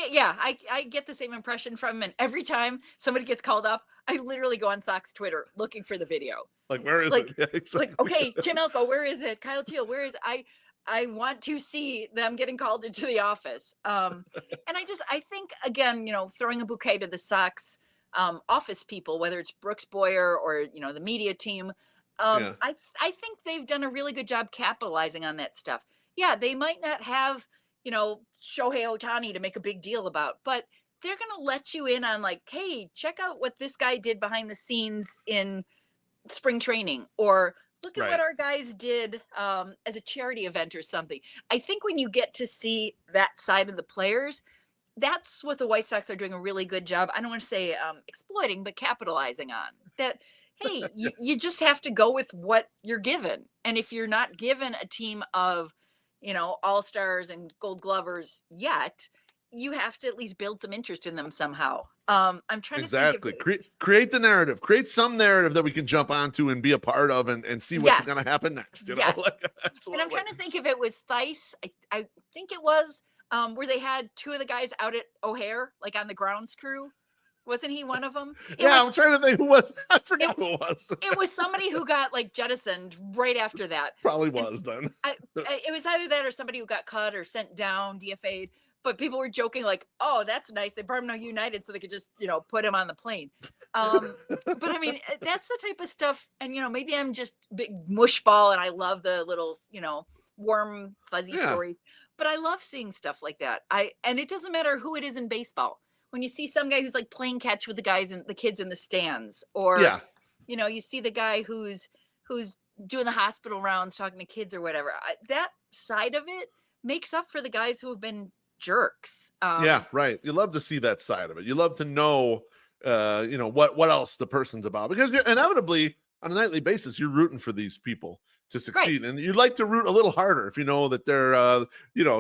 Yeah, I get the same impression from him. And every time somebody gets called up, I literally go on Sox Twitter looking for the video. Like, where is it? Like, Yeah, like, exactly. okay, Jim Elko, where is it? Kyle Teal, where is it? I want to see them getting called into the office. And I think again, throwing a bouquet to the Sox office people, whether it's Brooks Boyer or the media team. Yeah. I think they've done a really good job capitalizing on that stuff. Yeah, they might not have Shohei Ohtani to make a big deal about, but they're gonna let you in on like, hey, check out what this guy did behind the scenes in spring training, or look at what Right. our guys did as a charity event or something. I think when you get to see that side of the players, that's what the White Sox are doing a really good job. I don't want to say exploiting, but capitalizing on that. Hey, you just have to go with what you're given. And if you're not given a team of, all stars and gold glovers yet, you have to at least build some interest in them somehow. I'm trying to think of Exactly. Create the narrative. Create some narrative that we can jump onto and be a part of and see what's yes, going to happen next. yes. Like, And I'm trying to think if it was Theiss. I think it was where they had two of the guys out at O'Hare, like on the grounds crew. Wasn't he one of them? I'm trying to think who was. I forgot who it was. It was somebody who got like jettisoned right after that. Probably was then. It was either that or somebody who got cut or sent down, DFA'd. But people were joking like, "Oh, that's nice. They brought him to United so they could just, put him on the plane." But I mean, that's the type of stuff. And maybe I'm just big mushball, and I love the little, warm, fuzzy stories. But I love seeing stuff like that. And it doesn't matter who it is in baseball. When you see some guy who's like playing catch with the guys and the kids in the stands, or you see the guy who's doing the hospital rounds talking to kids or whatever. That side of it makes up for the guys who have been jerks. Yeah, right. You love to see that side of it. You love to know, what else the person's about, because inevitably on a nightly basis, you're rooting for these people to succeed, and you'd like to root a little harder if you know that they're,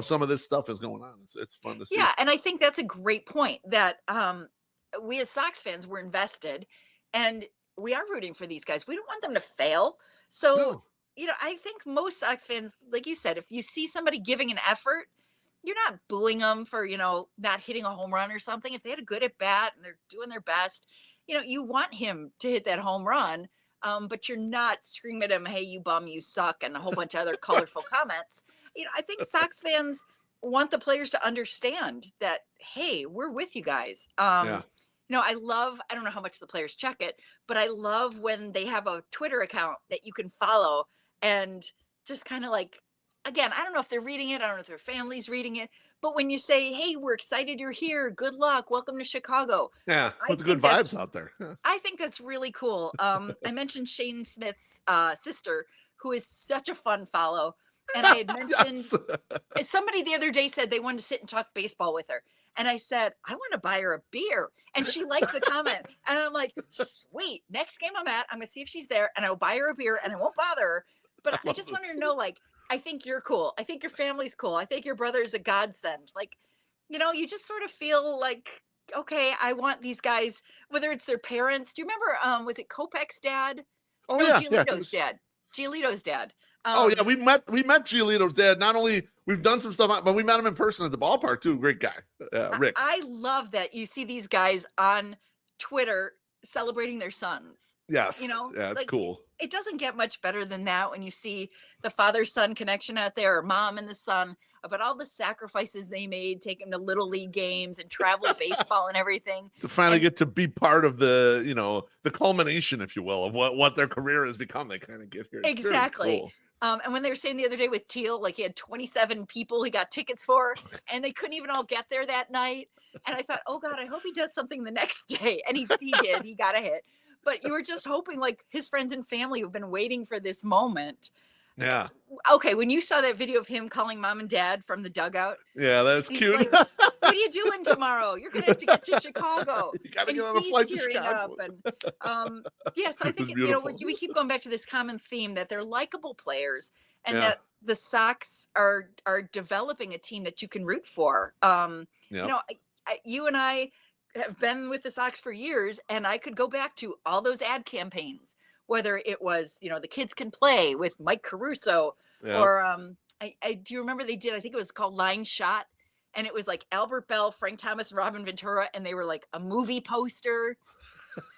some of this stuff is going on. It's fun to see. Yeah, and I think that's a great point that we as Sox fans were invested, and we are rooting for these guys. We don't want them to fail. So, I think most Sox fans, like you said, if you see somebody giving an effort, you're not booing them for, not hitting a home run or something. If they had a good at bat and they're doing their best, you want him to hit that home run. But you're not screaming at him, "Hey, you bum, you suck," and a whole bunch of other colorful comments. I think Sox fans want the players to understand that, hey, we're with you guys. I don't know how much the players check it, but I love when they have a Twitter account that you can follow and just kind of like, again, I don't know if they're reading it. I don't know if their family's reading it. But when you say, "Hey, we're excited you're here. Good luck. Welcome to Chicago." Yeah, put the good vibes out there. Yeah. I think that's really cool. I mentioned Shane Smith's sister, who is such a fun follow. And I had mentioned somebody the other day said they wanted to sit and talk baseball with her. And I said, "I want to buy her a beer." And she liked the comment. And I'm like, sweet. Next game I'm at, I'm going to see if she's there and I'll buy her a beer and I won't bother her. But I just want her to know, like, I think you're cool. I think your family's cool. I think your brother is a godsend. Like, you just sort of feel like, okay, I want these guys, whether it's their parents. Do you remember, was it Kopech's dad? Oh, no, yeah. Giolito's dad. Giolito's dad. We met Giolito's dad. Not only we've done some stuff, but we met him in person at the ballpark too. Great guy, Rick. I love that you see these guys on Twitter celebrating their sons. Yes. Yeah, it's cool. It doesn't get much better than that when you see the father-son connection out there, or mom and the son, about all the sacrifices they made, taking to little league games and travel baseball and everything. To finally get to be part of the, the culmination, if you will, of what their career has become. They kind of get here. It's exactly. cool. And when they were saying the other day with Teal, like he had 27 people he got tickets for, and they couldn't even all get there that night. And I thought, oh God, I hope he does something the next day. And he did. He got a hit. But you were just hoping, like, his friends and family who've been waiting for this moment. Yeah. Okay, when you saw that video of him calling mom and dad from the dugout. Yeah, that's cute. Like, "What are you doing tomorrow? You're going to have to get to Chicago." You got to get on a flight to Chicago. So I think, we keep going back to this common theme that they're likable players, and that the Sox are developing a team that you can root for. You and I have been with the Sox for years, and I could go back to all those ad campaigns, whether it was, the kids can play with Mike Caruso, or I do you remember they did, I think it was called Line Shot, and it was like Albert Bell, Frank Thomas, and Robin Ventura, and they were like a movie poster.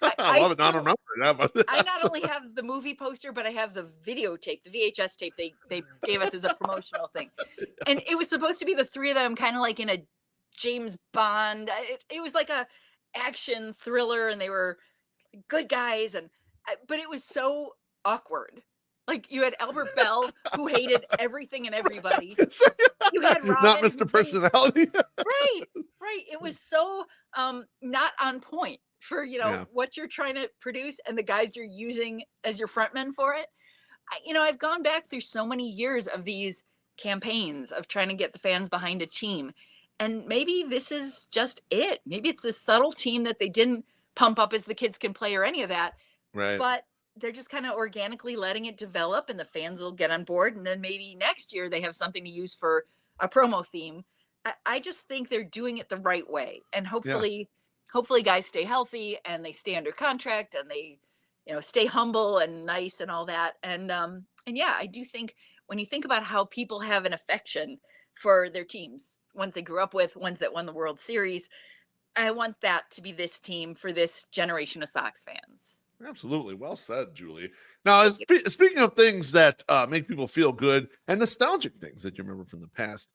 I love it. I don't remember that, but I not only have the movie poster, but I have the videotape, the VHS tape they gave us as a promotional thing. And it was supposed to be the three of them kind of like in a James Bond. It was like a action thriller, and they were good guys, but it was so awkward. Like, you had Albert Bell, who hated everything and everybody. You had Robin, not Mr. Personality. Right. It was so not on point for what you're trying to produce and the guys you're using as your frontmen for it. I've gone back through so many years of these campaigns of trying to get the fans behind a team, and maybe this is just it. Maybe it's this subtle team that they didn't pump up as the kids can play or any of that, right? But they're just kind of organically letting it develop, and the fans will get on board, and then maybe next year they have something to use for a promo theme. I just think they're doing it the right way, and hopefully guys stay healthy and they stay under contract and they stay humble and nice and all that. And yeah, I do think when you think about how people have an affection for their teams, ones they grew up with, ones that won the World Series, I want that to be this team for this generation of Sox fans. Absolutely. Well said, Julie. Now, speaking of things that make people feel good and nostalgic things that you remember from the past,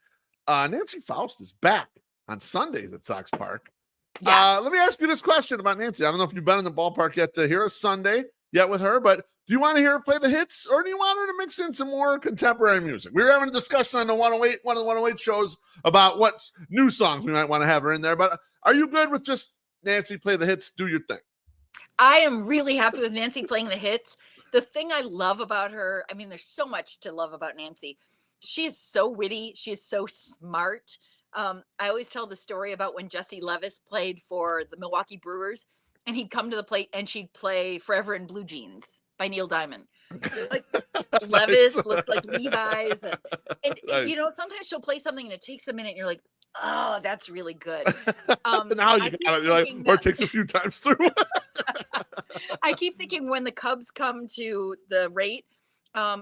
Nancy Faust is back on Sundays at Sox Park. Yes. Let me ask you this question about Nancy. I don't know if you've been in the ballpark yet to hear a Sunday yet with her, but do you want to hear her play the hits, or do you want her to mix in some more contemporary music? We were having a discussion on the 108, one of the 108 shows about what new songs we might want to have her in there, but are you good with just Nancy play the hits, do your thing? I am really happy with Nancy playing the hits. The thing I love about her, I mean, there's so much to love about Nancy. She is so witty. She is so smart. I always tell the story about when Jesse Levis played for the Milwaukee Brewers, and he'd come to the plate and she'd play Forever in Blue Jeans by Neil Diamond. Like, Levis looked like Levi's. And Nice. Sometimes she'll play something and it takes a minute and you're like, oh, that's really good. Now you got it. You're like, or it takes a few times through. I keep thinking when the Cubs come to the rate,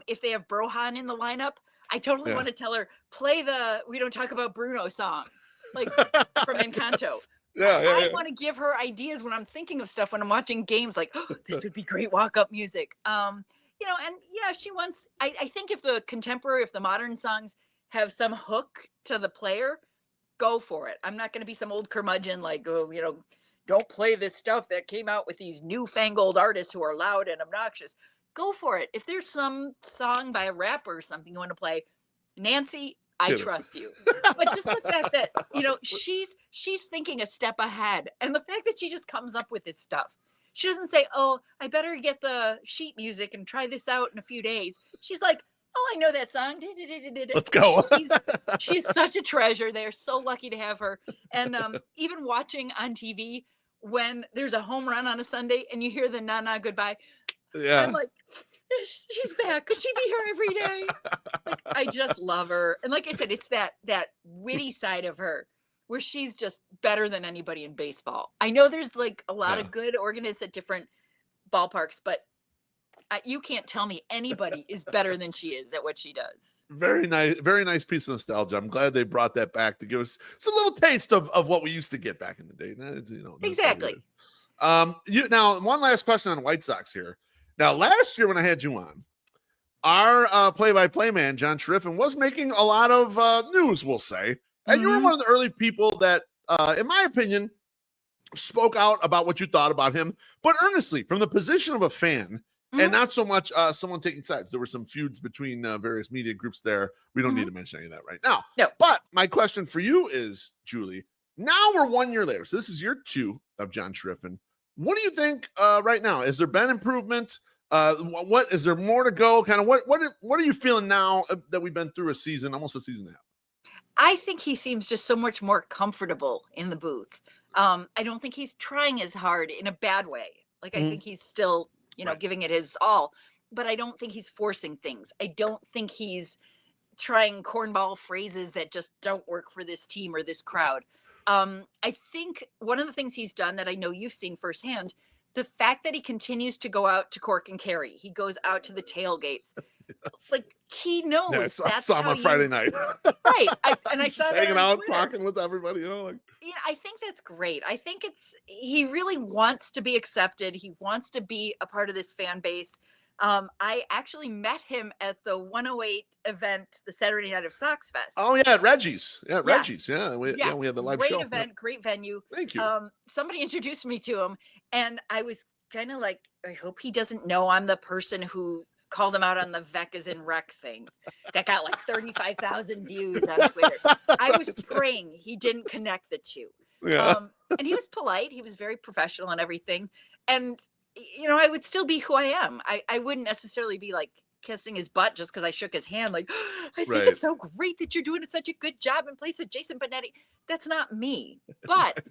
if they have Brohan in the lineup, I totally want to tell her, play the We Don't Talk About Bruno song, like from Encanto. I want to give her ideas when I'm thinking of stuff when I'm watching games, like, oh, this would be great walk-up music. And yeah, she wants, I think if the modern songs have some hook to the player, go for it. I'm not going to be some old curmudgeon like, don't play this stuff that came out with these newfangled artists who are loud and obnoxious. Go for it. If there's some song by a rapper or something you want to play, Nancy, I trust you. But just the fact that, she's thinking a step ahead. And the fact that she just comes up with this stuff. She doesn't say, oh, I better get the sheet music and try this out in a few days. She's like, oh, I know that song. Let's go. She's such a treasure. They're so lucky to have her. And even watching on TV, when there's a home run on a Sunday and you hear the na-na goodbye, I'm like, she's back. Could she be here every day? Like, I just love her. And like I said, it's that witty side of her where she's just better than anybody in baseball. I know there's like a lot of good organists at different ballparks, but you can't tell me anybody is better than she is at what she does. Very nice piece of nostalgia. I'm glad they brought that back to give us a little taste of what we used to get back in the day. Exactly. Now, one last question on White Sox here. Now, last year when I had you on, our play-by-play man, John Shriffen, was making a lot of news, we'll say. And you were one of the early people that, in my opinion, spoke out about what you thought about him, but earnestly, from the position of a fan, and not so much someone taking sides. There were some feuds between various media groups there. We don't need to mention any of that right now. No. But my question for you is, Julie, now we're 1 year later. So this is year 2 of John Shriffen. What do you think right now? Has there been improvement? What is there more to go? Kind of what are you feeling now that we've been through almost a season and a half? I think he seems just so much more comfortable in the booth. I don't think he's trying as hard in a bad way. Like, I think he's still, giving it his all, but I don't think he's forcing things. I don't think he's trying cornball phrases that just don't work for this team or this crowd. I think one of the things he's done that I know you've seen firsthand, the fact that he continues to go out to Cork and Kerry, he goes out to the tailgates. Yes. Like he knows Yeah, I that's saw him how on Friday night. right. And I Just saw that hanging on out, Twitter. talking with everybody, like. Yeah, I think that's great. I think he really wants to be accepted. He wants to be a part of this fan base. I actually met him at the 108 event, the Saturday Night of Sox Fest. Oh yeah, at Reggie's. Yeah, Yes. Reggie's. Yeah, we had the live great show. event, great venue. Thank you. Somebody introduced me to him, and I was kind of like, I hope he doesn't know I'm the person who called him out on the Vec is in Rec thing that got like 35,000 views on Twitter. I was praying he didn't connect the two. Yeah. And he was polite. He was very professional and everything. And, I would still be who I am. I wouldn't necessarily be like kissing his butt just because I shook his hand. Like, I think it's so great that you're doing such a good job in place of Jason Benetti. That's not me. But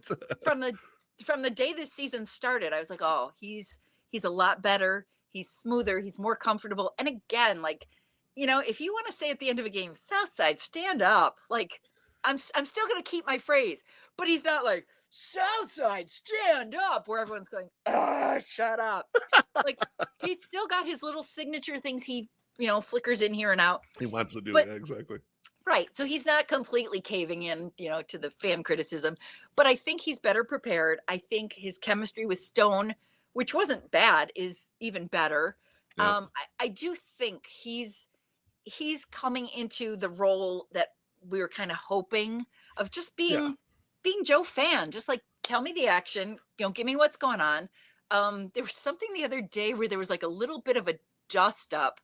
from the day this season started, I was like, oh, he's a lot better. He's smoother. He's more comfortable. And again, like, if you want to say at the end of a game, Southside, stand up. Like, I'm still going to keep my phrase, but he's not like, Southside, stand up, where everyone's going, shut up. Like, he's still got his little signature things he, flickers in here and out. He wants to do it. Exactly. Right. So he's not completely caving in, to the fan criticism, but I think he's better prepared. I think his chemistry with Stone, which wasn't bad, is even better. Yep. I do think he's coming into the role that we were kind of hoping of, just being Joe Fan, just like, tell me the action, give me what's going on. There was something the other day where there was like a little bit of a dust up.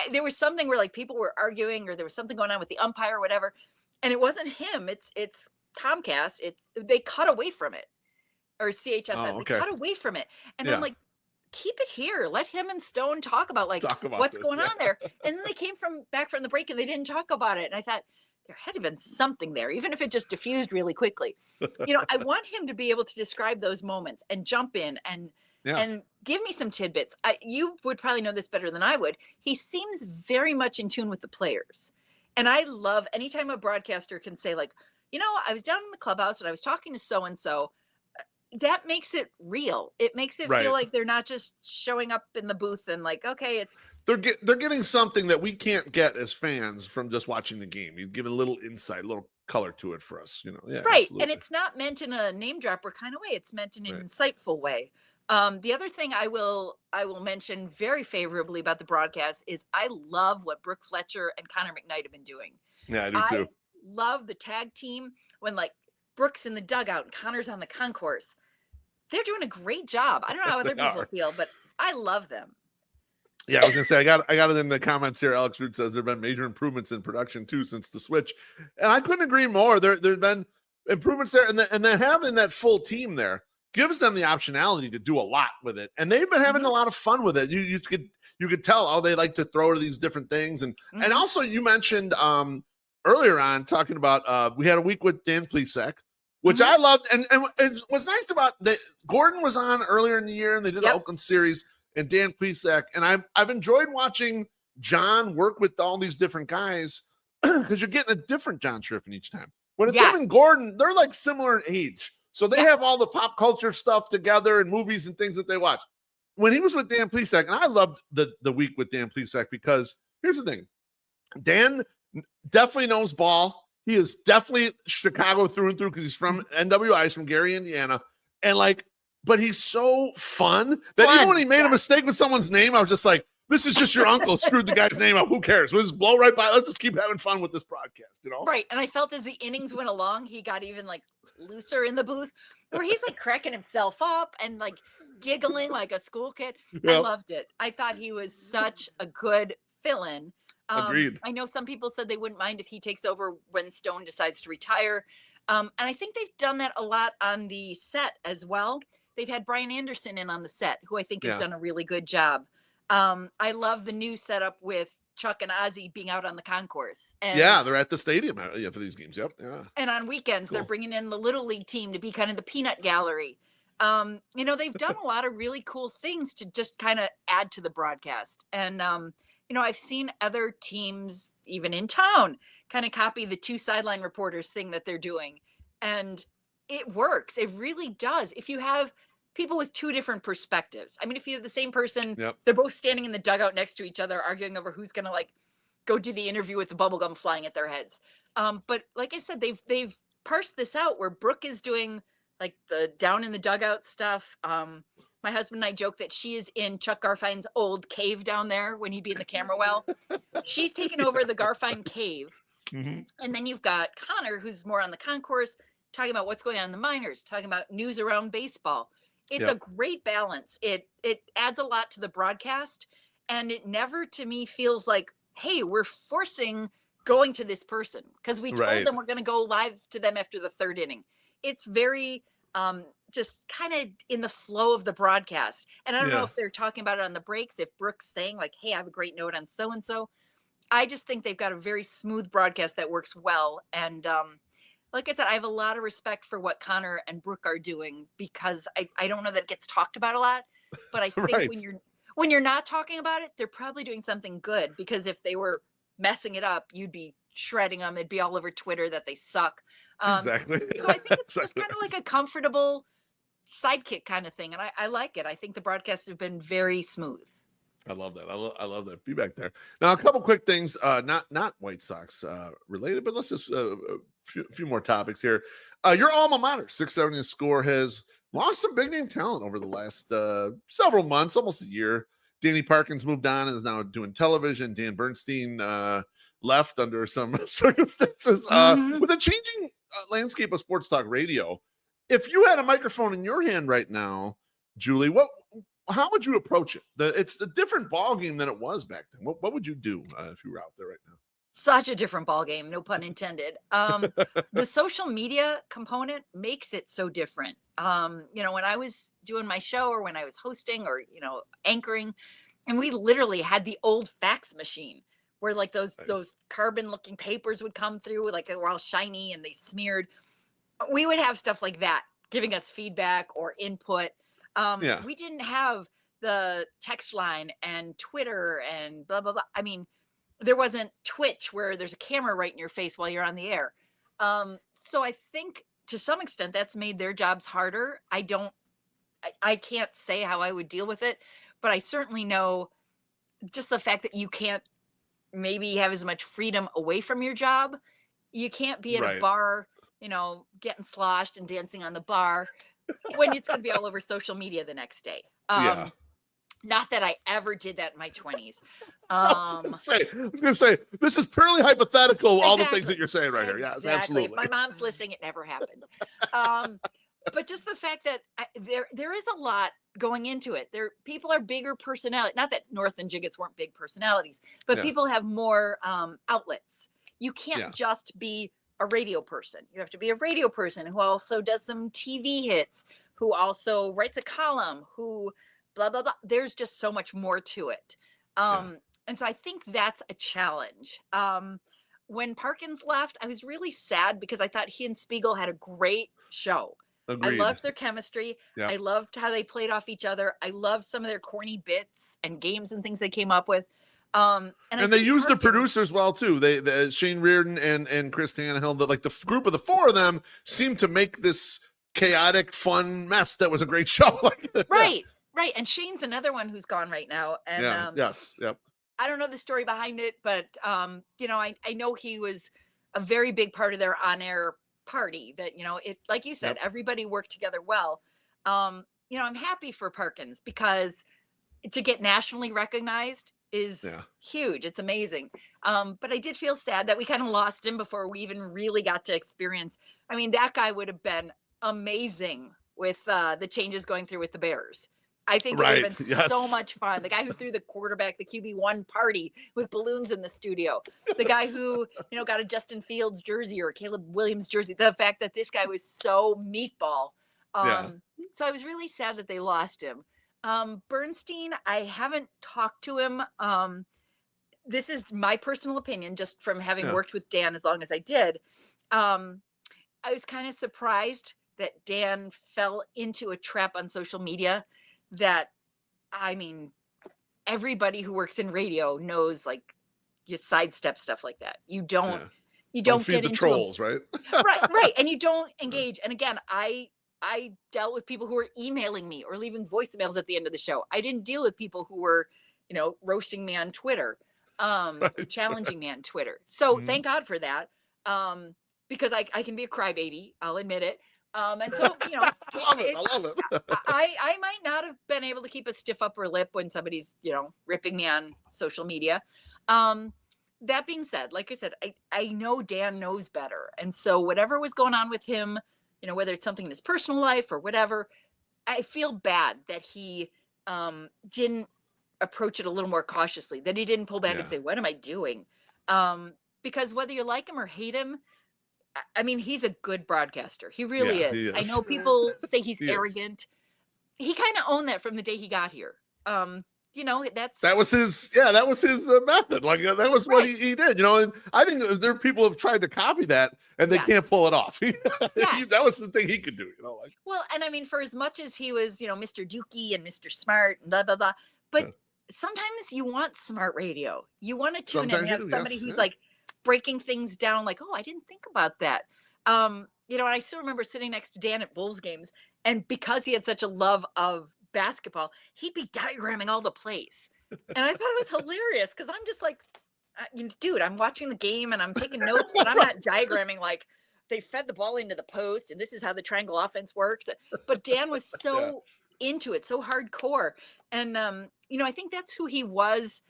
There was something where like people were arguing, or there was something going on with the umpire or whatever. And it wasn't him. It's Comcast. They cut away from it, or CHSN. Oh, okay. They cut away from it. And I'm like, keep it here. Let him and Stone talk about what's going on there. And then they came back from the break and they didn't talk about it. And I thought there had to have been something there, even if it just diffused really quickly. I want him to be able to describe those moments and jump in and give me some tidbits. You would probably know this better than I would. He seems very much in tune with the players. And I love anytime a broadcaster can say like, I was down in the clubhouse and I was talking to so-and-so. That makes it real. It makes it feel like they're not just showing up in the booth and like, okay, they're getting something that we can't get as fans from just watching the game. He's giving a little insight, a little color to it for us, Yeah, right. Absolutely. And it's not meant in a name dropper kind of way. It's meant in an insightful way. The other thing I will mention very favorably about the broadcast is I love what Brooke Fletcher and Connor McKnight have been doing. Yeah, I do too. I love the tag team when like Brooks in the dugout and Connor's on the concourse. They're doing a great job. I don't know how other people feel, but I love them. Yeah, I was gonna say I got it in the comments here. Alex Root says there have been major improvements in production too since the switch, and I couldn't agree more. There's been improvements there, and then having that full team there gives them the optionality to do a lot with it, and they've been having a lot of fun with it. You could tell how they like to throw to these different things, and also you mentioned earlier on talking about we had a week with Dan Plesac, which I loved, and what's nice about that, Gordon was on earlier in the year, and they did the Oakland series, and Dan Plesac, and I've enjoyed watching John work with all these different guys because you're getting a different John Triffin each time. When it's him and Gordon, they're like similar in age, so they have all the pop culture stuff together and movies and things that they watch. When he was with Dan Plesac, and I loved the week with Dan Plesac because here's the thing, Dan definitely knows ball. He is definitely Chicago through and through because he's from NWI, he's from Gary, Indiana. And but he's so fun that even when he made a mistake with someone's name, I was just like, this is just your uncle screwed the guy's name up. Who cares? We'll just blow right by. Let's just keep having fun with this broadcast, Right. And I felt as the innings went along, he got even looser in the booth where he's cracking himself up and giggling like a school kid. Yep. I loved it. I thought he was such a good fill-in. Agreed. I know some people said they wouldn't mind if he takes over when Stone decides to retire. And I think they've done that a lot on the set as well. They've had Brian Anderson in on the set, who I think has done a really good job. I love the new setup with Chuck and Ozzy being out on the concourse. And, they're at the stadium for these games. Yep. Yeah. And on weekends, they're bringing in the Little League team to be kind of the peanut gallery. They've done a lot of really cool things to just kind of add to the broadcast. And, I've seen other teams, even in town, kind of copy the two sideline reporters thing that they're doing. And it works. It really does. If you have people with two different perspectives. I mean, if you have the same person, Yep. they're both standing in the dugout next to each other, arguing over who's going to like go do the interview with the bubble gum flying at their heads. But like I said, they've parsed this out where Brooke is doing like the down in the dugout stuff. My husband and I joke that she is in Chuck Garfine's old cave down there when he'd be in the camera well. She's taken over the Garfine cave. Mhm. And then you've got Connor, who's more on the concourse, talking about what's going on in the minors, talking about news around baseball. It's a Yep. great balance. It adds a lot to the broadcast, and it never to me feels like, hey, we're forcing going to this person because we told Right. them we're going to go live to them after the third inning. It's very just kind of in the flow of the broadcast. And I don't know Yeah. if they're talking about it on the breaks, if Brooke's saying like, hey, I have a great note on so and so. I just think they've got a very smooth broadcast that works well. And like I said, I have a lot of respect for what Connor and Brooke are doing because I don't know that it gets talked about a lot, but I think Right. when you're not talking about it, they're probably doing something good, because if they were messing it up, you'd be shredding them. It'd be all over Twitter that they suck. Exactly. So I think it's just Exactly. kind of like a comfortable sidekick kind of thing. And I like it. I think the broadcasts have been very smooth. I love that. I love that feedback there. Now, a couple quick things, not White Sox related, but let's just a few more topics here. Your alma mater, 670 Score, has lost some big name talent over the last several months, almost a year. Danny Parkins moved on and is now doing television. Dan Bernstein left under some circumstances. With a changing landscape of sports talk radio, if you had a microphone in your hand right now, Julie, how would you approach it? It's a different ball game than it was back then. What would you do if you were out there right now? Such a different ball game, no pun intended. The social media component makes it so different. When I was doing my show or when I was hosting or, anchoring, and we literally had the old fax machine where like those carbon looking papers would come through, like they were all shiny and they smeared. We would have stuff like that giving us feedback or input. We didn't have the text line and Twitter and blah, blah, blah. I mean, there wasn't Twitch where there's a camera right in your face while you're on the air. So I think to some extent that's made their jobs harder. I can't say how I would deal with it, but I certainly know just the fact that you can't maybe have as much freedom away from your job. You can't be at a bar, getting sloshed and dancing on the bar when it's going to be all over social media the next day. Not that I ever did that in my 20s. I was going to say, this is purely hypothetical, all the things that you're saying right here. Yes, absolutely. If my mom's listening, it never happened. But just the fact that there is a lot going into it. People are bigger personality. Not that North and Jiggets weren't big personalities, but people have more outlets. You can't just be a radio person. You have to be a radio person who also does some TV hits, who also writes a column, who blah, blah, blah. There's just so much more to it. And so I think that's a challenge. When Parkins left, I was really sad because I thought he and Spiegel had a great show. Agreed. I loved their chemistry. I loved how they played off each other. I loved some of their corny bits and games and things they came up with. And they used the producers well too. They Shane Reardon and Chris Tannehill, the group of the four of them seemed to make this chaotic, fun mess that was a great show. Right. And Shane's another one who's gone right now. And I don't know the story behind it, but I know he was a very big part of their on-air party. That it, like you said, everybody worked together well. I'm happy for Parkins because to get nationally recognized is huge. It's amazing. But I did feel sad that we kind of lost him before we even really got to experience. I mean, that guy would have been amazing with the changes going through with the Bears. I think it would have been so much fun. The guy who threw the quarterback, the QB1 party with balloons in the studio. The guy who, got a Justin Fields jersey or a Caleb Williams jersey. The fact that this guy was so meatball. So I was really sad that they lost him. Bernstein, I haven't talked to him. This is my personal opinion, just from having worked with Dan as long as I did. I was kind of surprised that Dan fell into a trap on social media that, I mean, everybody who works in radio knows, like, you sidestep stuff like that. You don't feed get the into trolls, right? right. And you don't engage. And again, I I dealt with people who were emailing me or leaving voicemails at the end of the show. I didn't deal with people who were, roasting me on Twitter, or challenging me on Twitter. So thank God for that. Because I can be a crybaby, I'll admit it. And so, I love it. I might not have been able to keep a stiff upper lip when somebody's, ripping me on social media. That being said, like I said, I know Dan knows better. And so whatever was going on with him, whether it's something in his personal life or whatever, I feel bad that he didn't approach it a little more cautiously, that he didn't pull back and say, what am I doing? Because whether you like him or hate him, I mean, he's a good broadcaster. He really is. He is. I know people say he's He is. arrogant. He kind of owned that from the day he got here. That was his method. Like that was what he did, and I think there are people who have tried to copy that and they can't pull it off. That was the thing he could do, Well, and I mean, for as much as he was, Mr. Dookie and Mr. Smart and blah, blah, blah, but sometimes you want smart radio. You want to tune in and have somebody who's like breaking things down, like, oh, I didn't think about that. And I still remember sitting next to Dan at Bulls games, and because he had such a love of basketball, he'd be diagramming all the plays. And I thought it was hilarious because I'm just like, dude, I'm watching the game and I'm taking notes, but I'm not diagramming like they fed the ball into the post and this is how the triangle offense works. But Dan was so into it, so hardcore. And, I think that's who he was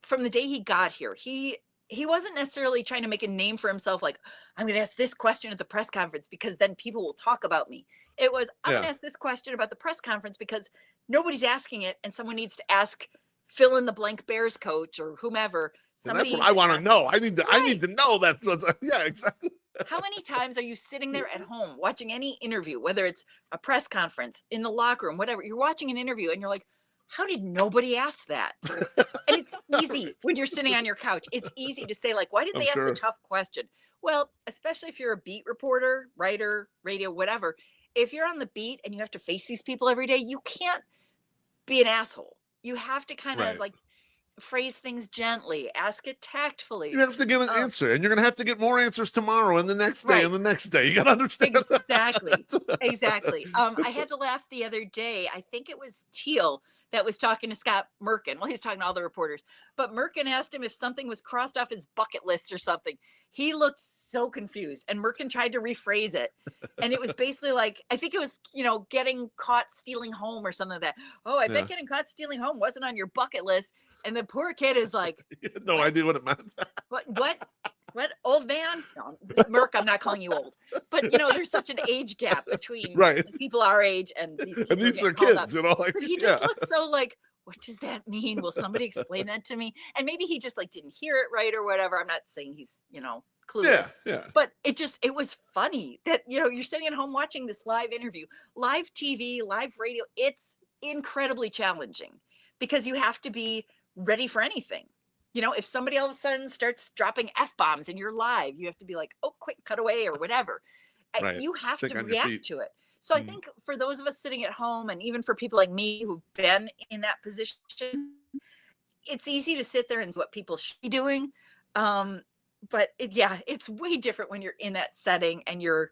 from the day he got here. He wasn't necessarily trying to make a name for himself. Like, I'm going to ask this question at the press conference because then people will talk about me. It was, I'm going to ask this question about the press conference because nobody's asking it. And someone needs to ask fill in the blank Bears coach or whomever. That's what I want to know. I need to know that. Yeah, exactly. How many times are you sitting there at home watching any interview, whether it's a press conference, in the locker room, whatever, you're watching an interview and you're like, how did nobody ask that? And it's easy when you're sitting on your couch. It's easy to say, like, why didn't they ask the tough question? Well, especially if you're a beat reporter, writer, radio, whatever. If you're on the beat and you have to face these people every day, you can't be an asshole. You have to kind of like phrase things gently, ask it tactfully. You have to get an answer, and you're going to have to get more answers tomorrow and the next day and the next day. You got to understand exactly. I had to laugh the other day. I think it was Teal that was talking to Scott Merkin. Well, he's talking to all the reporters, but Merkin asked him if something was crossed off his bucket list or something. He looked so confused, and Merkin tried to rephrase it. And it was basically like, I think it was, getting caught stealing home or something like that. Oh, I bet getting caught stealing home wasn't on your bucket list. And the poor kid is like, no idea what it meant. What old man? No, Merk, I'm not calling you old, but there's such an age gap between people our age and these kids. And these are kids, but he just looks so like, what does that mean? Will somebody explain that to me? And maybe he just like didn't hear it right or whatever. I'm not saying he's, clueless. But it was funny that, you're sitting at home watching this live interview, live TV, live radio. It's incredibly challenging because you have to be ready for anything. If somebody all of a sudden starts dropping F-bombs and you're live, you have to be like, oh, quick, cut away or whatever. You have to react to it. So I think for those of us sitting at home, and even for people like me who've been in that position, it's easy to sit there and see what people should be doing. But it's way different when you're in that setting and you're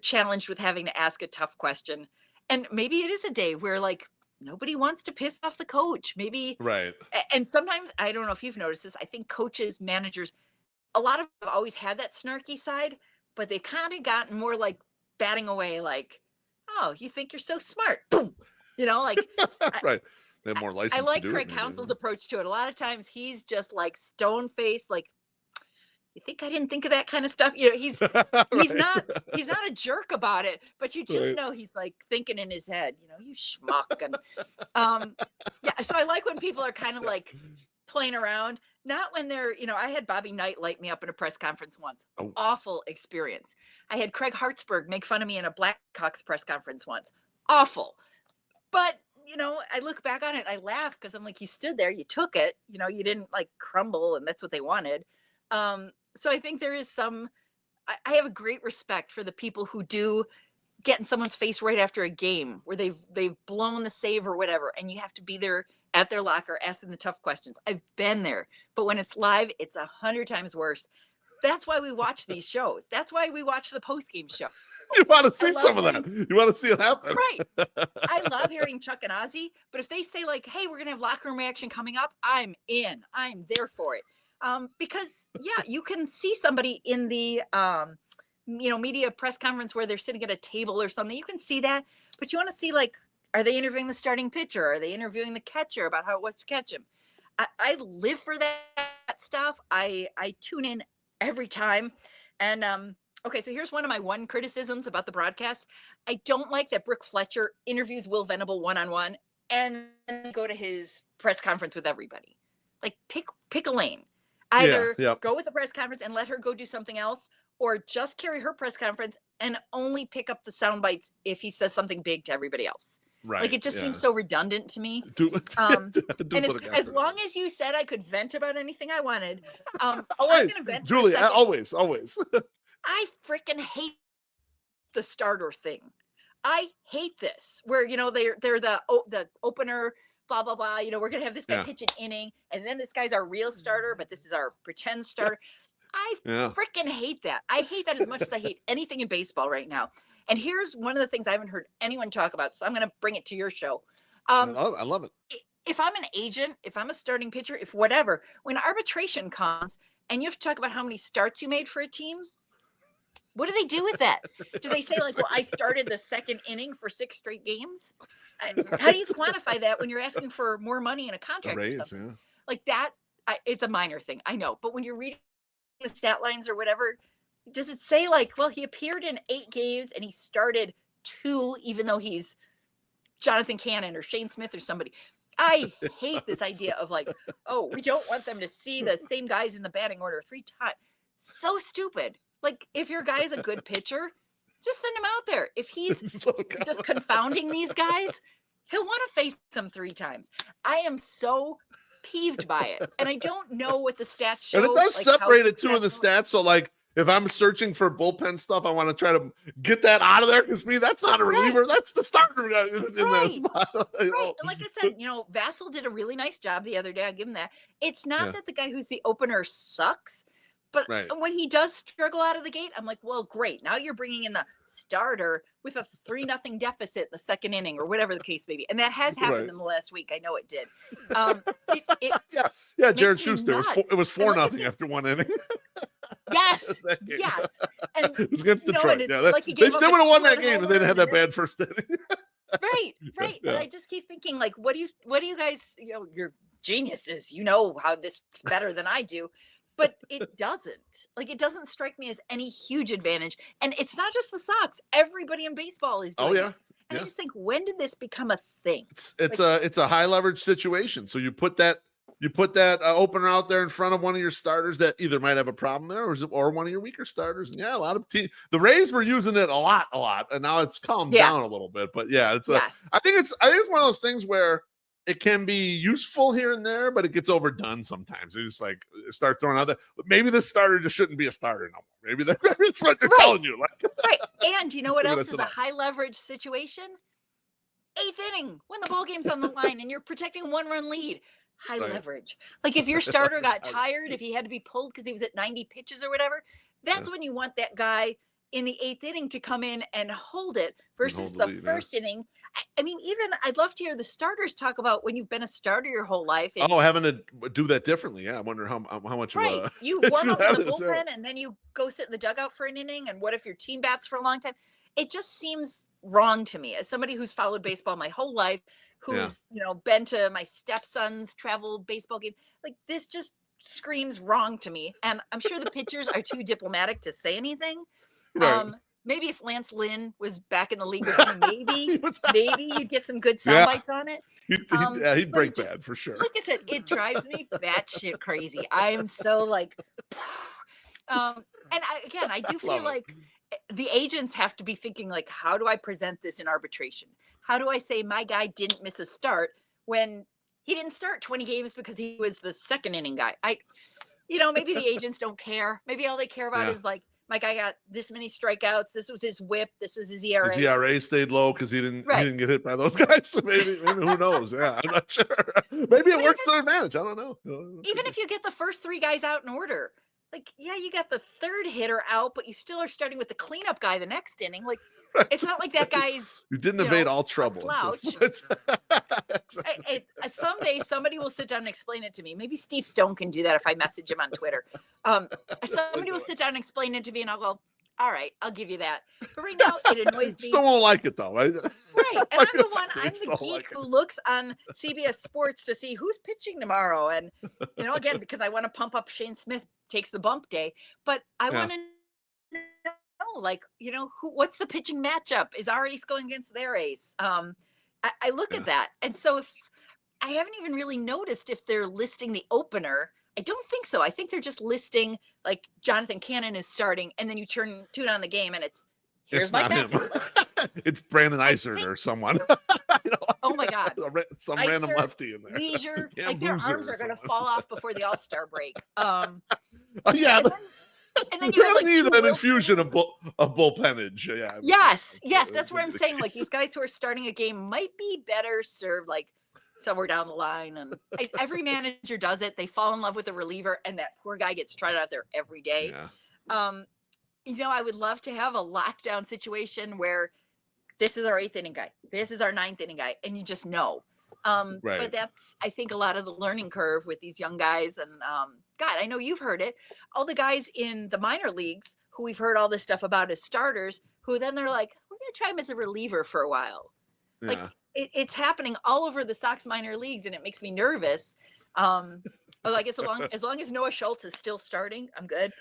challenged with having to ask a tough question. And maybe it is a day where like nobody wants to piss off the coach. Maybe. Right. And sometimes, I don't know if you've noticed this, I think coaches, managers, a lot of them have always had that snarky side, but they've kind of gotten more like batting away, like, oh, you think you're so smart. Boom. Like. Right. They have more license. I like Craig Counsell's approach to it. A lot of times he's just like stone faced, like, you think I didn't think of that kind of stuff? He's not a jerk about it, but you just know he's like thinking in his head, you schmuck. And so I like when people are kind of like playing around, not when they're, I had Bobby Knight light me up in a press conference once. Awful experience. I had Craig Hartsburg make fun of me in a Blackhawks press conference once. Awful. But I look back on it, I laugh because I'm like, you stood there, you took it, you didn't like crumble, and that's what they wanted. So I think there is I have a great respect for the people who do get in someone's face right after a game where they've blown the save or whatever, and you have to be there at their locker asking the tough questions. I've been there, but when it's live, it's 100 times worse. That's why we watch these shows. That's why we watch the post-game show. You want to see love some of that. You want to see it happen. Right. I love hearing Chuck and Ozzy, but if they say like, hey, we're going to have locker room reaction coming up, I'm in. I'm there for it. Because, yeah, you can see somebody in the, media press conference where they're sitting at a table or something. You can see that, but you want to see, like, are they interviewing the starting pitcher? Are they interviewing the catcher about how it was to catch him? I live for that stuff. I tune in every time. And, okay, so here's one of my criticisms about the broadcast. I don't like that Brooke Fletcher interviews Will Venable one-on-one and then go to his press conference with everybody. Like, pick a lane. Either go with the press conference and let her go do something else, or just carry her press conference and only pick up the sound bites if he says something big to everybody else. Right. Like, it just seems so redundant to me. And as long as you said I could vent about anything I wanted, always, Julie, always. I freaking hate the starter thing. I hate this where, they're the opener, blah, blah, blah. We're going to have this guy pitch an inning, and then this guy's our real starter, but this is our pretend starter. I freaking hate that. I hate that as much as I hate anything in baseball right now. And here's one of the things I haven't heard anyone talk about, so I'm going to bring it to your show. I love it. If I'm an agent, if I'm a starting pitcher, if whatever, when arbitration comes and you have to talk about how many starts you made for a team, what do they do with that? Do they say like, well, I started the second inning for 6 straight games? How do you quantify that when you're asking for more money in a contract or something? Like that, it's a minor thing, I know. But when you're reading the stat lines or whatever, does it say like, well, he appeared in 8 games and he started 2, even though he's Jonathan Cannon or Shane Smith or somebody? I hate this idea of like, oh, we don't want them to see the same guys in the batting order 3 times. So stupid. Like, if your guy is a good pitcher, just send him out there. If he's just confounding these guys, he'll want to face them 3 times. I am so peeved by it. And I don't know what the stats show. And it does separate it too in the stats. So like, if I'm searching for bullpen stuff, I want to try to get that out of there, because that's not a reliever. That's the starter in that spot. Right. And like I said, Vassell did a really nice job the other day. I'll give him that. It's not that the guy who's the opener sucks, but when he does struggle out of the gate, I'm like, well, great. Now you're bringing in the starter with a 3-0 deficit in the second inning or whatever the case may be. And that has happened in the last week. I know it did. Jared Schuster. It was 4-0 after 1 inning. Yes. And it was against Detroit. They would have won that game if they didn't have that bad first inning. Right. And I just keep thinking, like, what do you guys, you're geniuses. You know how this is better than I do. But it doesn't strike me as any huge advantage. And it's not just the Sox. Everybody in baseball is doing it. And I just think, when did this become a thing? It's a high leverage situation. So you put that opener out there in front of one of your starters that either might have a problem there or one of your weaker starters. And a lot of teams, the Rays were using it a lot, and now it's calmed down a little bit. But I think it's one of those things where it can be useful here and there, but it gets overdone sometimes. They just like start throwing out that maybe the starter just shouldn't be a starter no more. Maybe that's what they're telling you. Right. And you know what else is a high leverage situation? 8th inning, when the ball game's on the line and you're protecting 1-run lead. High leverage. Like, if your starter got tired, if he had to be pulled because he was at 90 pitches or whatever, that's when you want that guy in the 8th inning to come in and hold it versus the first inning. I mean, even I'd love to hear the starters talk about when you've been a starter your whole life. Having to do that differently. Yeah, I wonder how much. You warm up in the bullpen and then you go sit in the dugout for an inning. And what if your team bats for a long time? It just seems wrong to me as somebody who's followed baseball my whole life, who's been to my stepson's travel baseball game. Like, this just screams wrong to me. And I'm sure the pitchers are too diplomatic to say anything. Right. Maybe if Lance Lynn was back in the league with me, maybe you'd get some good sound bites on it. He'd break bad for sure. Like I said, it drives me batshit crazy. I am so like, and I do feel like the agents have to be thinking like, how do I present this in arbitration? How do I say my guy didn't miss a start when he didn't start 20 games because he was the second inning guy? Maybe the agents don't care. Maybe all they care about is like, my guy got this many strikeouts. This was his whip. This was his ERA. His ERA stayed low because he didn't get hit by those guys. So maybe who knows? Yeah, I'm not sure. Maybe it works to their advantage. I don't know. Even if you get the first 3 guys out in order, like, yeah, you got the third hitter out, but you still are starting with the cleanup guy the next inning. Like, Right. it's not like that guy's, You didn't evade all a trouble. slouch. Exactly. Someday somebody will sit down and explain it to me. Maybe Steve Stone can do that if I message him on Twitter. Somebody will sit down and explain it to me, and I'll go, all right, I'll give you that. But right now, it annoys me. Still won't like it though, right? Right. And I'm the one, I'm the Still geek like who looks on CBS Sports to see who's pitching tomorrow. And, again, because I want to pump up Shane Smith takes the bump day, but I Yeah. want to know, like, what's the pitching matchup? Is our ace going against their ace? I look Yeah. at that. And so if I haven't even really noticed if they're listing the opener, I don't think so. I think they're just listing like Jonathan Cannon is starting, and then you tune on the game, and here's It's my not him. basket. It's Brandon I Eisert think- or someone. Oh my God. Some random Iser, lefty in there. Leisure, Cam like their Boozer arms or are going to someone. fall off before the All-Star break. Oh, yeah. And then you have like need two an infusion Wilsons. of bullpenage. Yeah. Yes, That's that's where I'm the saying, like, case. these guys who are starting a game might be better served like somewhere down the line. And every manager does it. They fall in love with a reliever, and that poor guy gets trotted out there every day. Yeah. I would love to have a lockdown situation where this is our 8th inning guy, this is our 9th inning guy, and you just know. Right. But that's, I think, a lot of the learning curve with these young guys. And God, I know you've heard it. All the guys in the minor leagues who we've heard all this stuff about as starters, who then they're like, we're going to try him as a reliever for a while. Yeah. Like it's happening all over the Sox minor leagues, and it makes me nervous. But I guess as long as Noah Schultz is still starting, I'm good.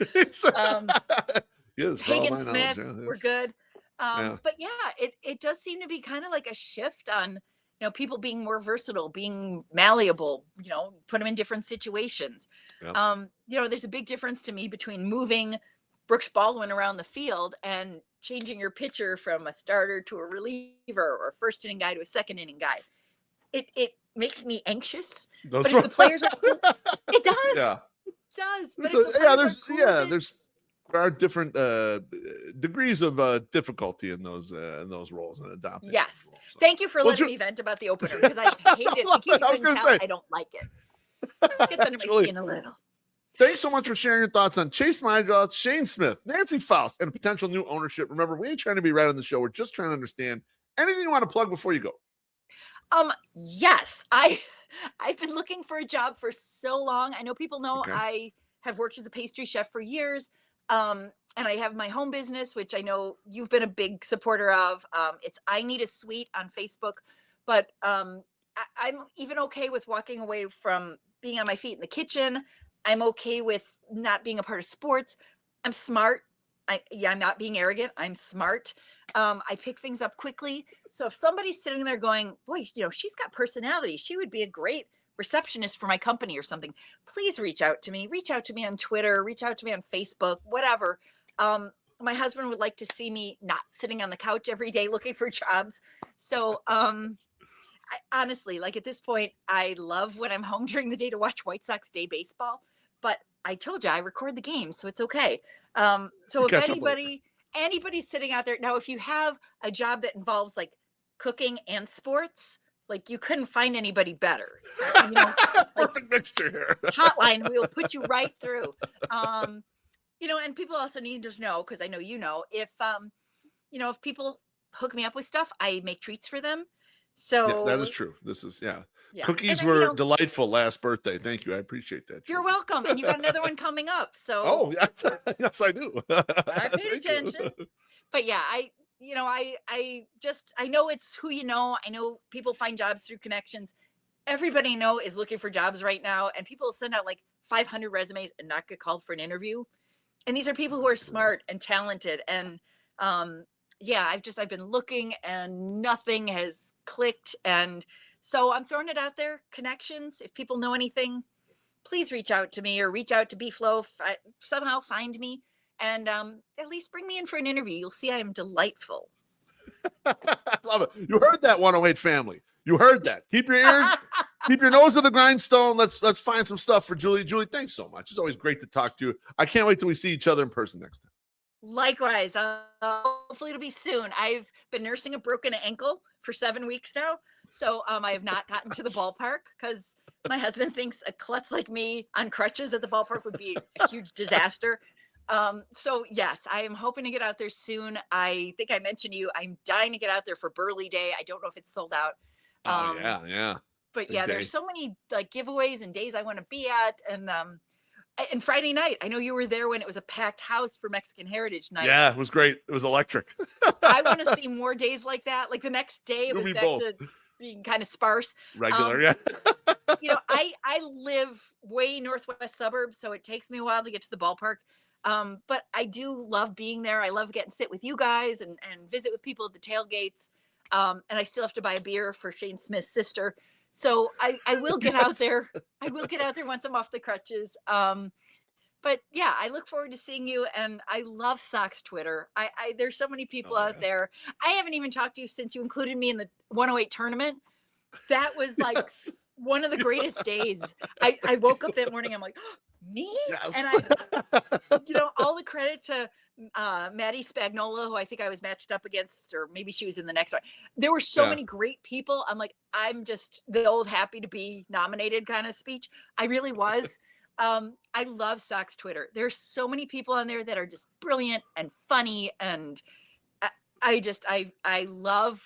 Yes, Hagen Smith, we're good. Yeah. But yeah, it does seem to be kind of like a shift on, people being more versatile, being malleable, put them in different situations. Yep. There's a big difference to me between moving Brooks Baldwin around the field and changing your pitcher from a starter to a reliever or a first inning guy to a second inning guy. It makes me anxious. But if the players are cool, it does. Yeah. It does. But there are different degrees of difficulty in those roles and adopting. Yes. Roles, so. Thank you for letting me vent about the opener, because I hate it. In case you couldn't tell, I don't like it. Gets under my skin a little. Thanks so much for sharing your thoughts on Chase Meidroth, Shane Smith, Nancy Faust, and potential new ownership. Remember, we ain't trying to be right on the show. We're just trying to understand. Anything you want to plug before you go? Yes. I've been looking for a job for so long. I know people know I have worked as a pastry chef for years. And I have my home business, which I know you've been a big supporter of. It's I Need a Sweet on Facebook. But I'm even okay with walking away from being on my feet in the kitchen. I'm okay with not being a part of sports. I'm smart. I'm not being arrogant. I'm smart. I pick things up quickly. So if somebody's sitting there going, boy, she's got personality, she would be a great receptionist for my company or something, please reach out to me. Reach out to me on Twitter, reach out to me on Facebook, whatever. My husband would like to see me not sitting on the couch every day looking for jobs. So I honestly, like at this point, I love when I'm home during the day to watch White Sox day baseball, but I told you I record the game, so it's okay. So if anybody's sitting out there now, if you have a job that involves like cooking and sports, like you couldn't find anybody better. Perfect mixture here. Hotline, we'll put you right through. And people also need to know, because I know if people hook me up with stuff, I make treats for them. So that is true. This is Cookies were delightful last birthday. Thank you. I appreciate that. You're welcome. And you got another one coming up. So yes, I do. I pay attention. But yeah, I know it's who you know. I know people find jobs through connections. Everybody I know is looking for jobs right now, and people send out like 500 resumes and not get called for an interview. And these are people who are smart and talented. And I've been looking and nothing has clicked. And so I'm throwing it out there. Connections. If people know anything, please reach out to me or reach out to BFlow. Somehow find me and at least bring me in for an interview. You'll see I am delightful. Love it. You heard that, 108 family. You heard that. Keep your ears, keep your nose to the grindstone. Let's find some stuff for Julie. Julie, thanks so much. It's always great to talk to you. I can't wait till we see each other in person next time. Likewise. Hopefully it'll be soon. I've been nursing a broken ankle for 7 weeks now. So I have not gotten to the ballpark because My husband thinks a klutz like me on crutches at the ballpark would be a huge disaster. So yes, I am hoping to get out there soon. I think I mentioned to you, I'm dying to get out there for Burley Day. I don't know if it's sold out. Oh Um, yeah, yeah. but Big yeah, day. there's so many like giveaways and days I want to be at. And Friday night, I know you were there when it was a packed house for Mexican Heritage Night. Yeah, it was great. It was electric. I want to see more days like that. Like the next day, it You'll was be back both. to being kind of sparse. Regular, Um, yeah. I live way northwest suburbs, so it takes me a while to get to the ballpark. But I do love being there. I love getting to sit with you guys and visit with people at the tailgates. And I still have to buy a beer for Shane Smith's sister. So I will get out Yes. there. I will get out there once I'm off the crutches. But yeah, I look forward to seeing you. And I love Sox Twitter. There's so many people Oh, out yeah. there. I haven't even talked to you since you included me in the 108 tournament. That was like Yes. one of the greatest days. I woke up that morning. I'm like, oh, me? Yes. And all the credit to Maddie Spagnola, who I think I was matched up against, or maybe she was in the next one. There were so Yeah. many great people. I'm like, I'm just the old happy to be nominated kind of speech. I really was. I love Sox Twitter. There's so many people on there that are just brilliant and funny. And I love,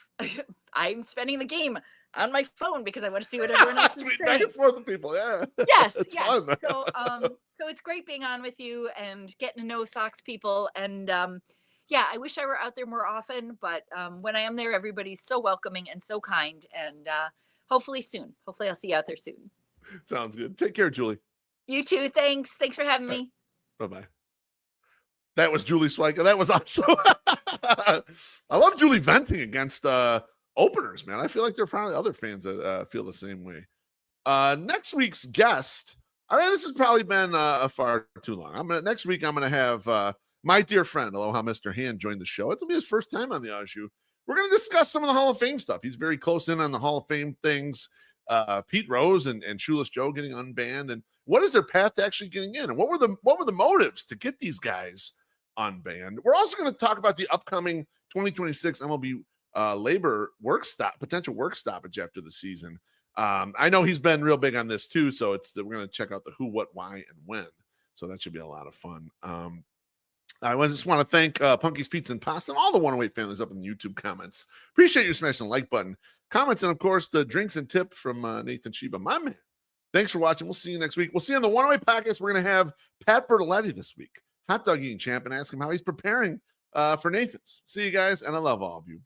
I'm spending the game on my phone because I want to see what everyone else is Tweet saying. back and forth with people. Yeah. Yes, It's yes. fun. So it's great being on with you and getting to know Sox people. And yeah, I wish I were out there more often, but when I am there, everybody's so welcoming and so kind. And hopefully soon. Hopefully I'll see you out there soon. Sounds good. Take care, Julie. You too. Thanks. Thanks for having me. Bye-bye. That was Julie Swieca. That was awesome. I love Julie venting against openers, man. I feel like there are probably other fans that feel the same way. Next week's guest, I mean, this has probably been far too long. Next week, I'm going to have my dear friend, Aloha Mr. Hand, join the show. It's going to be his first time on the Ajou. We're going to discuss some of the Hall of Fame stuff. He's very close in on the Hall of Fame things. Pete Rose and Shoeless Joe getting unbanned, and what is their path to actually getting in, and what were the motives to get these guys unbanned. We're also going to talk about the upcoming 2026 MLB labor potential work stoppage after the season. I know he's been real big on this too, so we're going to check out the who, what, why, and when. So that should be a lot of fun. I just want to thank Punky's Pizza and Pasta and all the 108 families up in the YouTube comments. Appreciate you smashing the like button, comments, and of course the drinks and tip from Nathan Sheba, my man. Thanks for watching. We'll see you next week. We'll see you on the 108 podcast. We're going to have Pat Bertoletti this week, hot dog eating champ, and ask him how he's preparing for Nathan's. See you guys, and I love all of you.